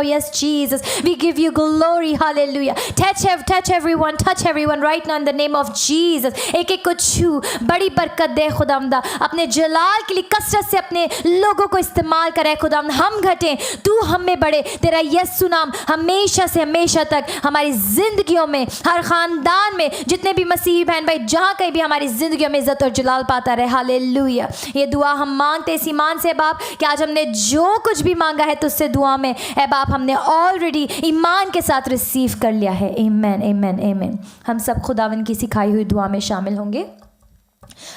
Yes, Jesus, we give you glory. Hallelujah. Touch everyone. Touch everyone right now in the name of Jesus. एक एक को छू, बड़ी बरकत दे खुदावंदा, अपने जलाल के लिए कसरत से अपने लोगों को इस्तेमाल करे खुदावंद। हम घटें, तू हम में बढ़े। तेरा यीशु नाम हमेशा से हमेशा तक हमारी ज़िंदगियों में, हर ख़ानदान में, जितने भी मसीही बहन भाई जहाँ कहीं भी हमारी ज़िंदगियों में इज़्ज़त और जलाल पाता रहे। हालेलुया। ये दुआ हम मांगते इस ईमान से बाप कि आज हमने जो कुछ भी मांगा है तुझसे दुआ में, ए बाप, हमने ऑलरेडी ईमान के साथ रिसीव कर लिया है। आमीन, आमीन, आमीन। हम सब खुदावंद की सिखाई हुई दुआ में शामिल होंगे।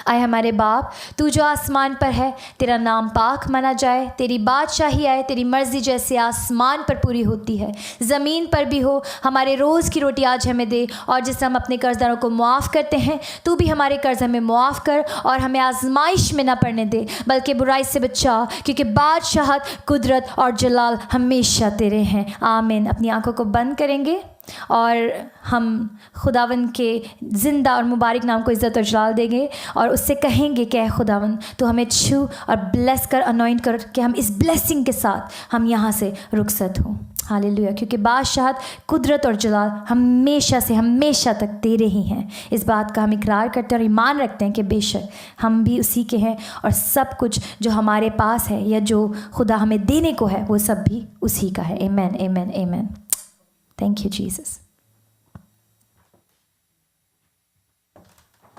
आए हमारे बाप, तू जो आसमान पर है, तेरा नाम पाक माना जाए, तेरी बादशाही आए, तेरी मर्ज़ी जैसे आसमान पर पूरी होती है ज़मीन पर भी हो। हमारे रोज़ की रोटी आज हमें दे, और जिससे हम अपने कर्ज़दारों को मुआफ़ करते हैं, तू भी हमारे कर्ज़ हमें मुआफ़ कर, और हमें आजमाइश में ना पड़ने दे, बल्कि बुराई से बचा, क्योंकि बादशाहत, कुदरत और जलाल हमेशा तेरे हैं। आमीन। अपनी आंखों को बंद करेंगे और हम खुदावंद के ज़िंदा और मुबारक नाम को इज़्ज़त और जलाल देंगे, और उससे कहेंगे कि खुदावंद तो हमें छू और ब्लेस कर, अनॉइंट कर, कि हम इस ब्लेसिंग के साथ हम यहाँ से रुखसत हों। हालेलुया। क्योंकि बादशाहत, कुदरत और जलाल हमेशा से हमेशा तक तेरे ही हैं। इस बात का हम इकरार करते हैं और ईमान रखते हैं कि बेशक हम भी उसी के हैं, और सब कुछ जो हमारे पास है या जो खुदा हमें देने को है, वो सब भी उसी का है। आमीन, आमीन, आमीन। Thank you, Jesus.